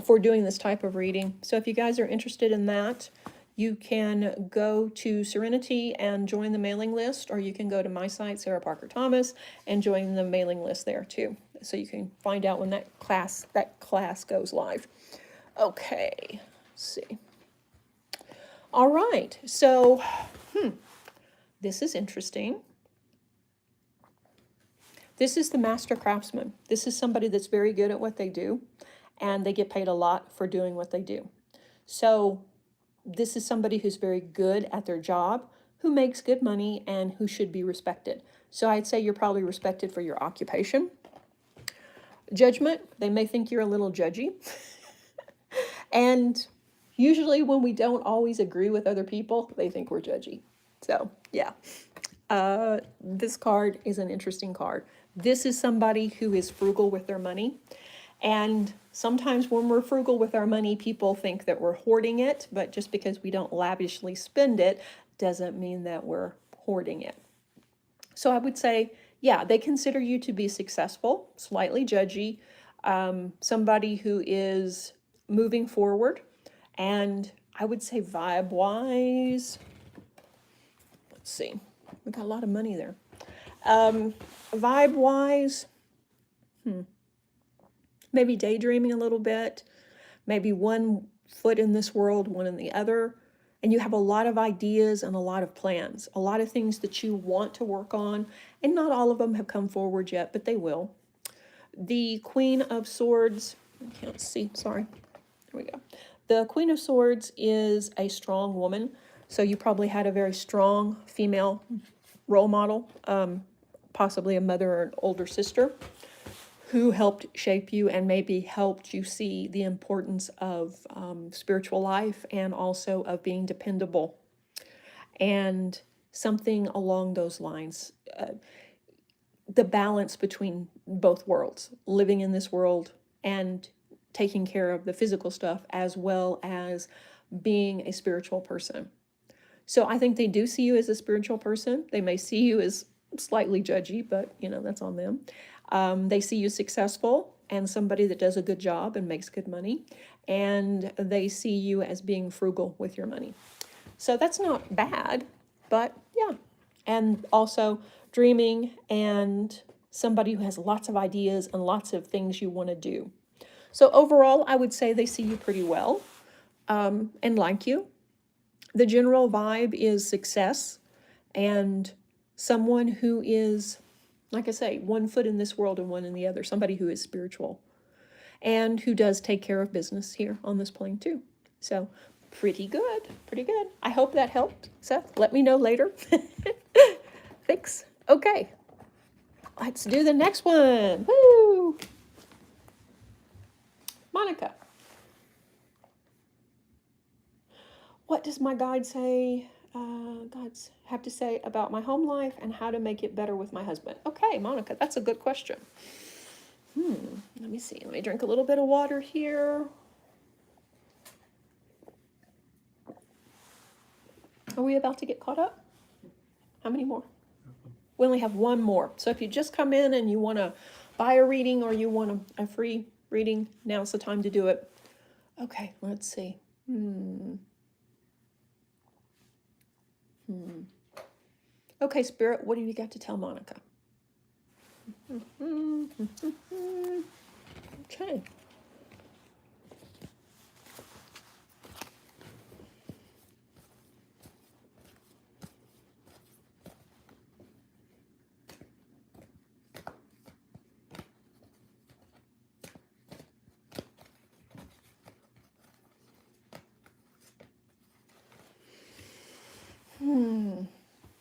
for doing this type of reading. So if you guys are interested in that, you can go to Serenity and join the mailing list, or you can go to my site, Sarah Parker Thomas, and join the mailing list there too. So you can find out when that class goes live. Okay, let's see. All right, so this is interesting. This is the master craftsman. This is somebody that's very good at what they do, and they get paid a lot for doing what they do. So this is somebody who's very good at their job, who makes good money, and who should be respected. So I'd say you're probably respected for your occupation. Judgment, they may think you're a little judgy. And usually when we don't always agree with other people, they think we're judgy. So yeah, this card is an interesting card. This is somebody who is frugal with their money. And sometimes when we're frugal with our money, people think that we're hoarding it, but just because we don't lavishly spend it doesn't mean that we're hoarding it. So I would say, yeah, they consider you to be successful, slightly judgy, somebody who is moving forward. And I would say vibe-wise, let's see, we got a lot of money there. Vibe-wise, maybe daydreaming a little bit, maybe one foot in this world, one in the other, and you have a lot of ideas and a lot of plans, a lot of things that you want to work on, and not all of them have come forward yet, but they will. The Queen of Swords, I can't see, sorry, there we go. The Queen of Swords is a strong woman, so you probably had a very strong female role model, possibly a mother or an older sister, who helped shape you and maybe helped you see the importance of spiritual life and also of being dependable. And something along those lines, the balance between both worlds, living in this world and taking care of the physical stuff as well as being a spiritual person. So I think they do see you as a spiritual person. They may see you as slightly judgy, but that's on them. They see you successful and somebody that does a good job and makes good money. And they see you as being frugal with your money. So that's not bad, but yeah. And also dreaming and somebody who has lots of ideas and lots of things you want to do. So overall, I would say they see you pretty well and like you. The general vibe is success and someone who is, like I say, one foot in this world and one in the other, somebody who is spiritual and who does take care of business here on this plane too. So pretty good, pretty good. I hope that helped, Seth. Let me know later. Thanks. Okay, let's do the next one. Woo! Monica. What does my guide say? Guides have to say about my home life and how to make it better with my husband. Okay, Monica, that's a good question. Let me see. Let me drink a little bit of water here. Are we about to get caught up? How many more? We only have one more. So if you just come in and you want to buy a reading or you want a free reading, now's the time to do it. Okay, let's see. Okay, Spirit, what do you got to tell Monica? Okay.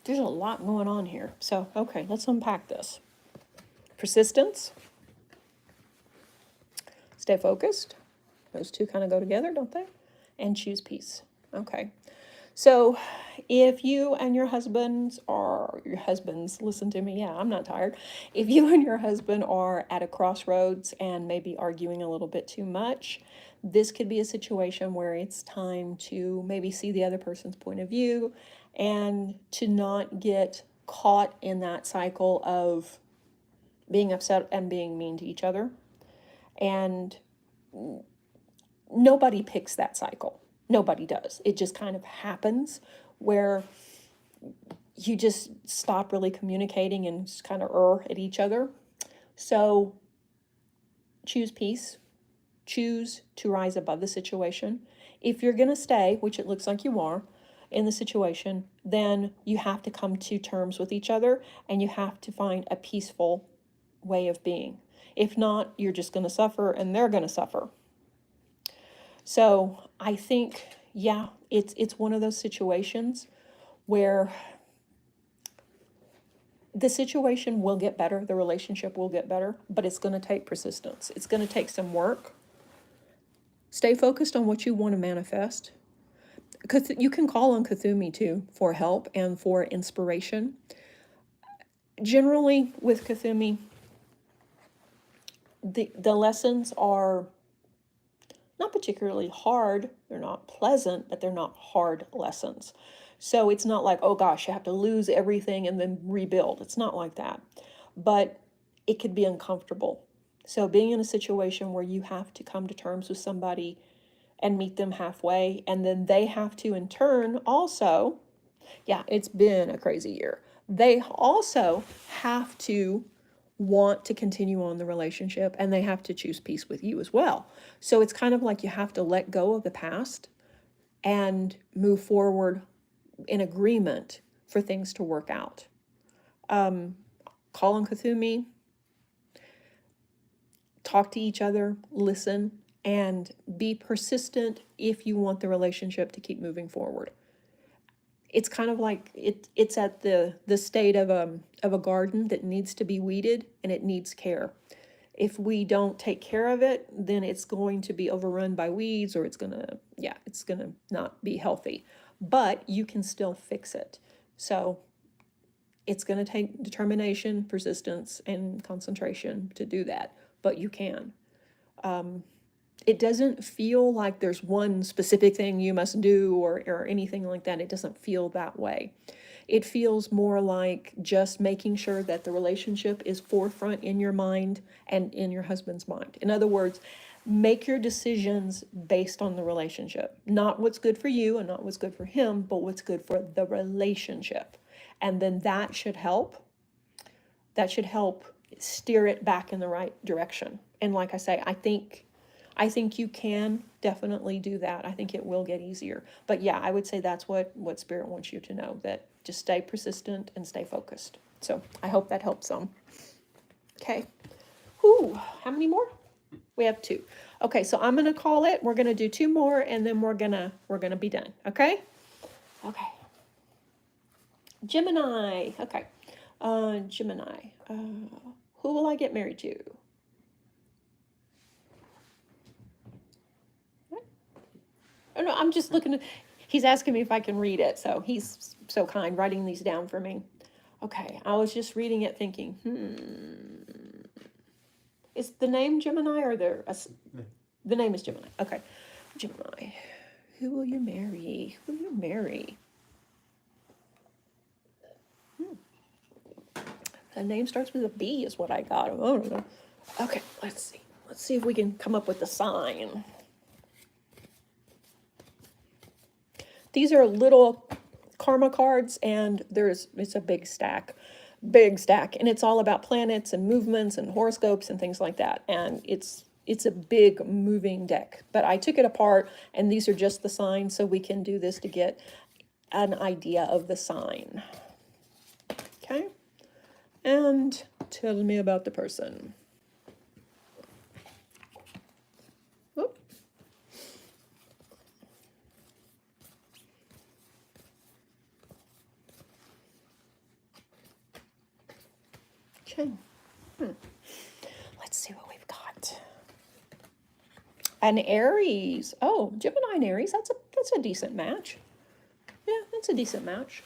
There's a lot going on here. So, okay, let's unpack this. Persistence. Stay focused. Those two kind of go together, don't they? And choose peace. Okay. So, if you and your husbands listen to me, yeah, I'm not tired. If you and your husband are at a crossroads and maybe arguing a little bit too much, this could be a situation where it's time to maybe see the other person's point of view and to not get caught in that cycle of being upset and being mean to each other. And nobody picks that cycle. Nobody does. It just kind of happens where you just stop really communicating and just kind of at each other. So choose peace. Choose to rise above the situation. If you're going to stay, which it looks like you are, in the situation, then you have to come to terms with each other and you have to find a peaceful way of being. If not, you're just going to suffer and they're going to suffer. So I think, yeah, it's one of those situations where the situation will get better, the relationship will get better, but it's going to take persistence. It's going to take some work. Stay focused on what you want to manifest. You can call on Cthulhu too for help and for inspiration. Generally, with Cthulhu, the lessons are not particularly hard. They're not pleasant, but they're not hard lessons. So it's not like, oh gosh, you have to lose everything and then rebuild. It's not like that. But it could be uncomfortable. So being in a situation where you have to come to terms with somebody and meet them halfway, and then they have to in turn also, yeah, it's been a crazy year. They also have to want to continue on the relationship and they have to choose peace with you as well. So it's kind of like you have to let go of the past and move forward in agreement for things to work out. Call on Cthulhu, talk to each other, listen, and be persistent if you want the relationship to keep moving forward. It's kind of like it's at the state of a garden that needs to be weeded and it needs care. If we don't take care of it, then it's going to be overrun by weeds or it's gonna not be healthy. But you can still fix it. So it's gonna take determination, persistence, and concentration to do that, but you can. It doesn't feel like there's one specific thing you must do or anything like that. It doesn't feel that way. It feels more like just making sure that the relationship is forefront in your mind and in your husband's mind. In other words, make your decisions based on the relationship. Not what's good for you and not what's good for him, but what's good for the relationship. And then that should help. That should help steer it back in the right direction. And like I say, I think I think you can definitely do that. I think it will get easier. But yeah, I would say that's what Spirit wants you to know, that just stay persistent and stay focused. So I hope that helps some. Okay. Whew, how many more? We have 2. Okay, so I'm gonna call it. We're gonna do 2 more, and then we're gonna be done. Okay. Okay. Gemini. Okay. Gemini. Who will I get married to? What? Oh no, I'm just looking at. He's asking me if I can read it, so he's so kind writing these down for me. Okay, I was just reading it, thinking, is the name Gemini or there? The name is Gemini. Okay, Gemini. Who will you marry? Who will you marry? The name starts with a B is what I got. Oh, no. Okay, let's see. Let's see if we can come up with a sign. These are little karma cards, and it's a big stack, and it's all about planets and movements and horoscopes and things like that. And it's a big moving deck. But I took it apart, and these are just the signs, so we can do this to get an idea of the sign. Okay. And tell me about the person. Whoop. Okay. Let's see what we've got. An Aries. Oh, Gemini and Aries. That's a decent match. Yeah, that's a decent match.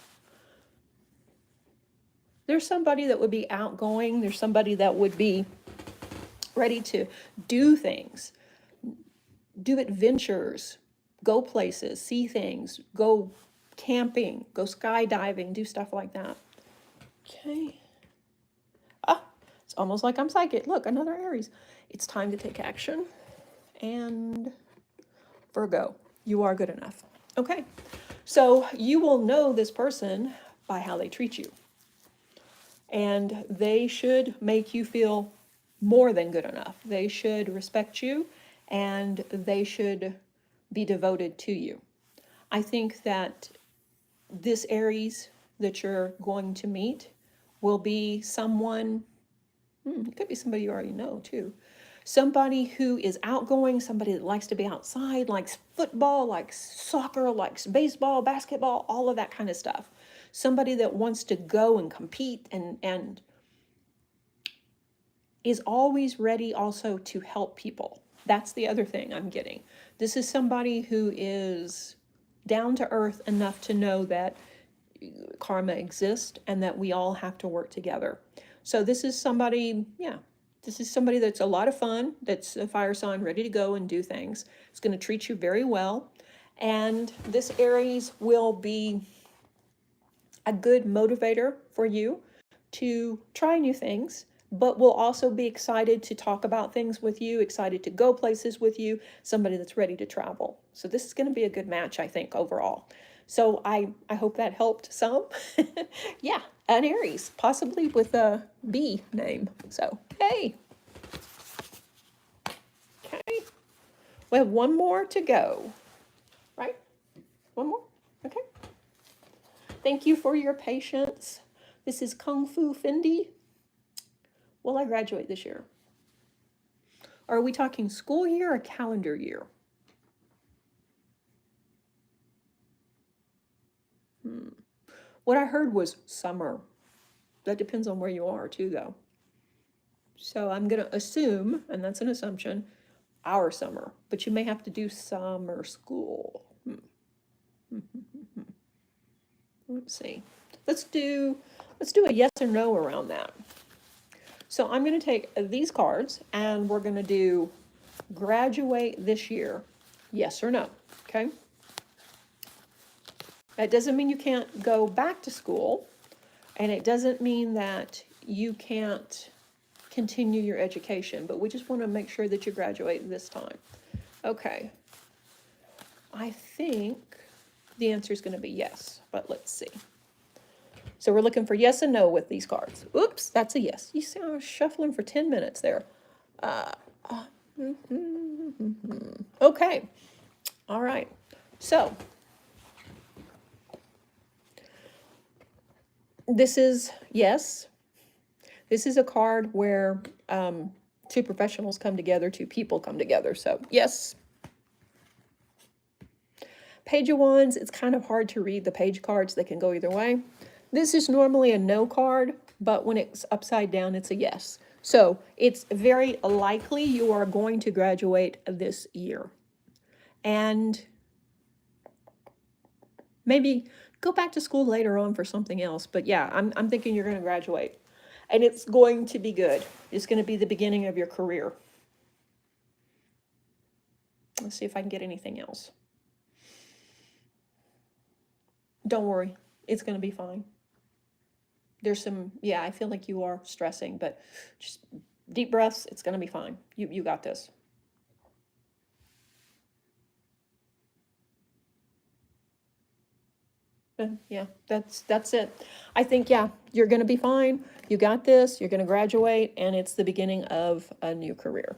There's somebody that would be outgoing. There's somebody that would be ready to do things, do adventures, go places, see things, go camping, go skydiving, do stuff like that. Okay. It's almost like I'm psychic. Look, another Aries. It's time to take action. And Virgo, you are good enough. Okay. So you will know this person by how they treat you. And they should make you feel more than good enough. They should respect you, and they should be devoted to you. I think that this Aries that you're going to meet will be someone, it could be somebody you already know too. Somebody who is outgoing, somebody that likes to be outside, likes football, likes soccer, likes baseball, basketball, all of that kind of stuff. Somebody that wants to go and compete and is always ready also to help people. That's the other thing I'm getting. This is somebody who is down to earth enough to know that karma exists and that we all have to work together. So this is somebody, this is somebody that's a lot of fun, that's a fire sign, ready to go and do things. It's going to treat you very well. And this Aries will be a good motivator for you to try new things, but will also be excited to talk about things with you, excited to go places with you, somebody that's ready to travel. So this is going to be a good match, I think, overall. So I hope that helped some. Yeah, an Aries, possibly with a B name. So, hey. Okay. We have one more to go, right? One more? Okay. Thank you for your patience. This is Kung Fu Fendi. Will I graduate this year? Are we talking school year or calendar year? What I heard was summer. That depends on where you are too, though. So I'm going to assume, and that's an assumption, our summer. But you may have to do summer school. Let's see. Let's do a yes or no around that. So I'm going to take these cards and we're going to do graduate this year, yes or no, okay? That doesn't mean you can't go back to school, and it doesn't mean that you can't continue your education, but we just want to make sure that you graduate this time. Okay. I think the answer is going to be yes, but let's see. So we're looking for yes and no with these cards. Oops, that's a yes. You see, I was shuffling for 10 minutes there. Okay. All right. So this is, yes, this is a card where two professionals come together, two people come together. So yes. Page of Wands, it's kind of hard to read the page cards. They can go either way. This is normally a no card, but when it's upside down, it's a yes. So it's very likely you are going to graduate this year. And maybe go back to school later on for something else. But yeah, I'm thinking you're going to graduate. And it's going to be good. It's going to be the beginning of your career. Let's see if I can get anything else. Don't worry. It's going to be fine. There's some, yeah, I feel like you are stressing, but just deep breaths. It's going to be fine. You got this. Yeah, that's it. I think, yeah, you're going to be fine. You got this. You're going to graduate, and it's the beginning of a new career.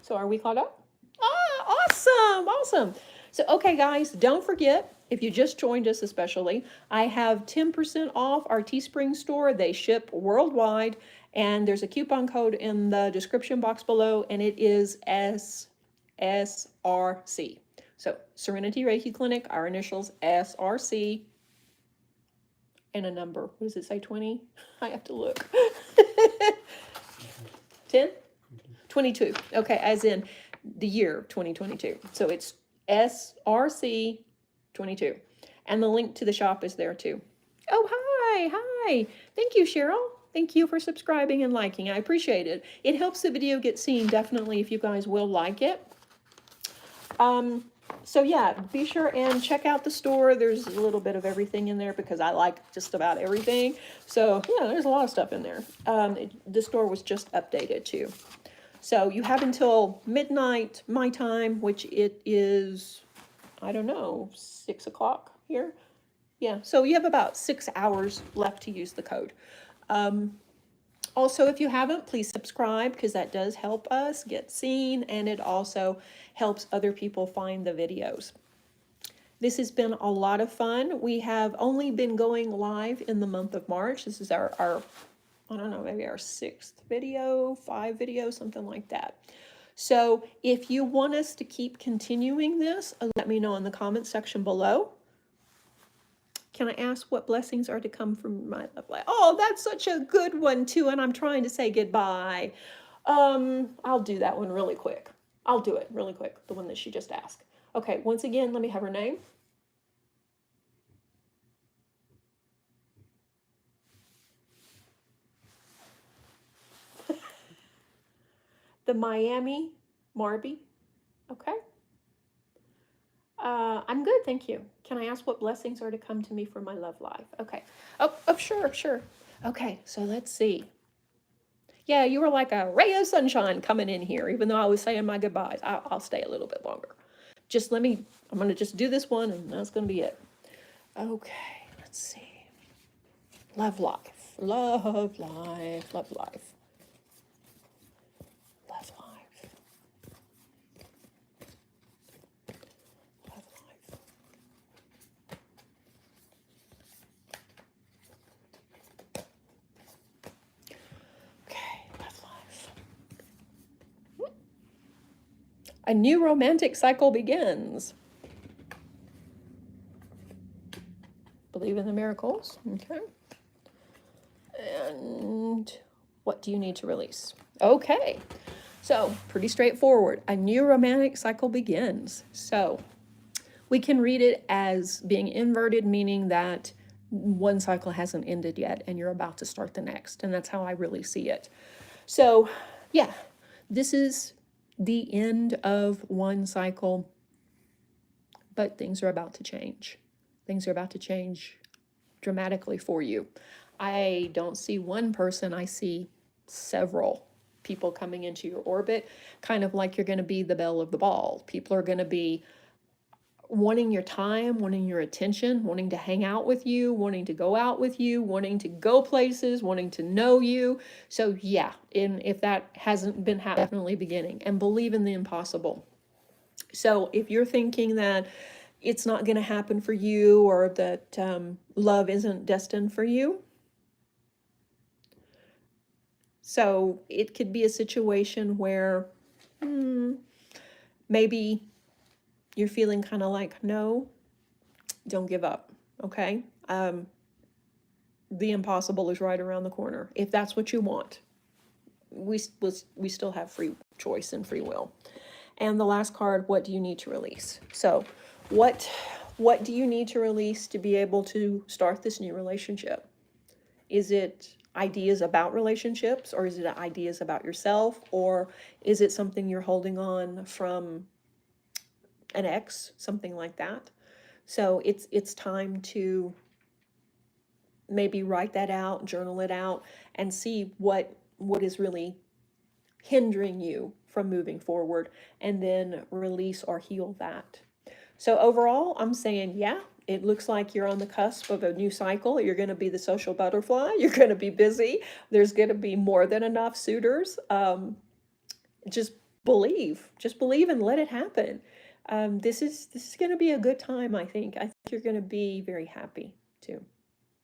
So are we caught up? Ah, awesome, awesome. So, okay, guys, don't forget, if you just joined us especially, I have 10% off our Teespring store. They ship worldwide, and there's a coupon code in the description box below, and it is SRC. So, Serenity Reiki Clinic, our initials SRC, and a number. What does it say, 20? I have to look. 10? 22. Okay, as in the year 2022. So it's SRC 22. And the link to the shop is there too. Oh, hi. Thank you, Cheryl. Thank you for subscribing and liking. I appreciate it. It helps the video get seen, definitely, if you guys will like it. So yeah, be sure and check out the store. There's a little bit of everything in there because I like just about everything. So yeah, there's a lot of stuff in there. The store was just updated too. So you have until midnight my time, which it is, I don't know, 6 o'clock here. Yeah, so you have about 6 hours left to use the code. Also, if you haven't, please subscribe because that does help us get seen, and it also helps other people find the videos. This has been a lot of fun. We have only been going live in the month of March. This is our I don't know, maybe our 6th video, 5 videos, something like that. So if you want us to keep continuing this, let me know in the comment section below. Can I ask what blessings are to come from my love life? Oh, that's such a good one too, and I'm trying to say goodbye. I'll do that one really quick. I'll do it really quick, the one that she just asked. Okay, once again, let me have her name. The Miami Marby. Okay. I'm good, thank you. Can I ask what blessings are to come to me for my love life? Okay. Oh, sure. Okay, so let's see. Yeah, you were like a ray of sunshine coming in here, even though I was saying my goodbyes. I'll stay a little bit longer. Just I'm going to just do this one, and that's going to be it. Okay, let's see. Love life. Love life. Love life. Love life. Love life. Okay, love life. A new romantic cycle begins. Believe in the miracles. Okay. And what do you need to release? Okay. So, pretty straightforward. A new romantic cycle begins. So, we can read it as being inverted, meaning that one cycle hasn't ended yet and you're about to start the next. And that's how I really see it. So, yeah, this is the end of one cycle, but things are about to change. Things are about to change dramatically for you. I don't see one person, I see several people coming into your orbit, kind of like you're going to be the belle of the ball. People are going to be wanting your time, wanting your attention, wanting to hang out with you, wanting to go out with you, wanting to go places, wanting to know you. So yeah, if that hasn't been definitely beginning, and believe in the impossible. So if you're thinking that it's not going to happen for you, or that love isn't destined for you, so it could be a situation where maybe you're feeling kind of like, no, don't give up, okay? The impossible is right around the corner. If that's what you want, we still have free choice and free will. And the last card, what do you need to release? So what do you need to release to be able to start this new relationship? Is it ideas about relationships, or is it ideas about yourself, or is it something you're holding on from an ex, something like that? So it's time to maybe write that out, journal it out, and see what is really hindering you from moving forward, and then release or heal that. So overall, I'm saying, yeah, it looks like you're on the cusp of a new cycle. You're going to be the social butterfly. You're going to be busy. There's going to be more than enough suitors. Just believe and let it happen. This is going to be a good time, I think. I think you're going to be very happy too.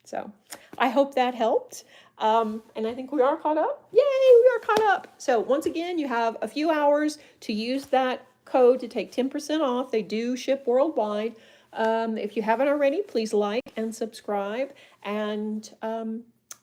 So I hope that helped. And I think we are caught up. Yay, we are caught up. So once again, you have a few hours to use that code to take 10% off. They do ship worldwide. If you haven't already, please like and subscribe. And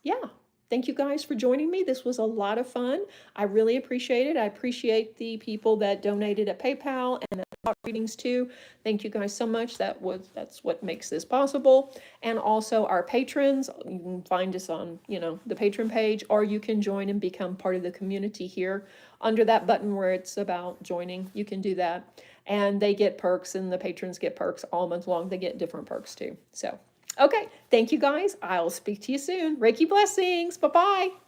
yeah, thank you guys for joining me. This was a lot of fun. I really appreciate it. I appreciate the people that donated at PayPal and readings too. Thank you guys so much. That's what makes this possible. And also our patrons, you can find us on, the patron page, or you can join and become part of the community here under that button where it's about joining. You can do that. And they get perks, and the patrons get perks all month long. They get different perks too. So, okay. Thank you guys. I'll speak to you soon. Reiki blessings. Bye-bye.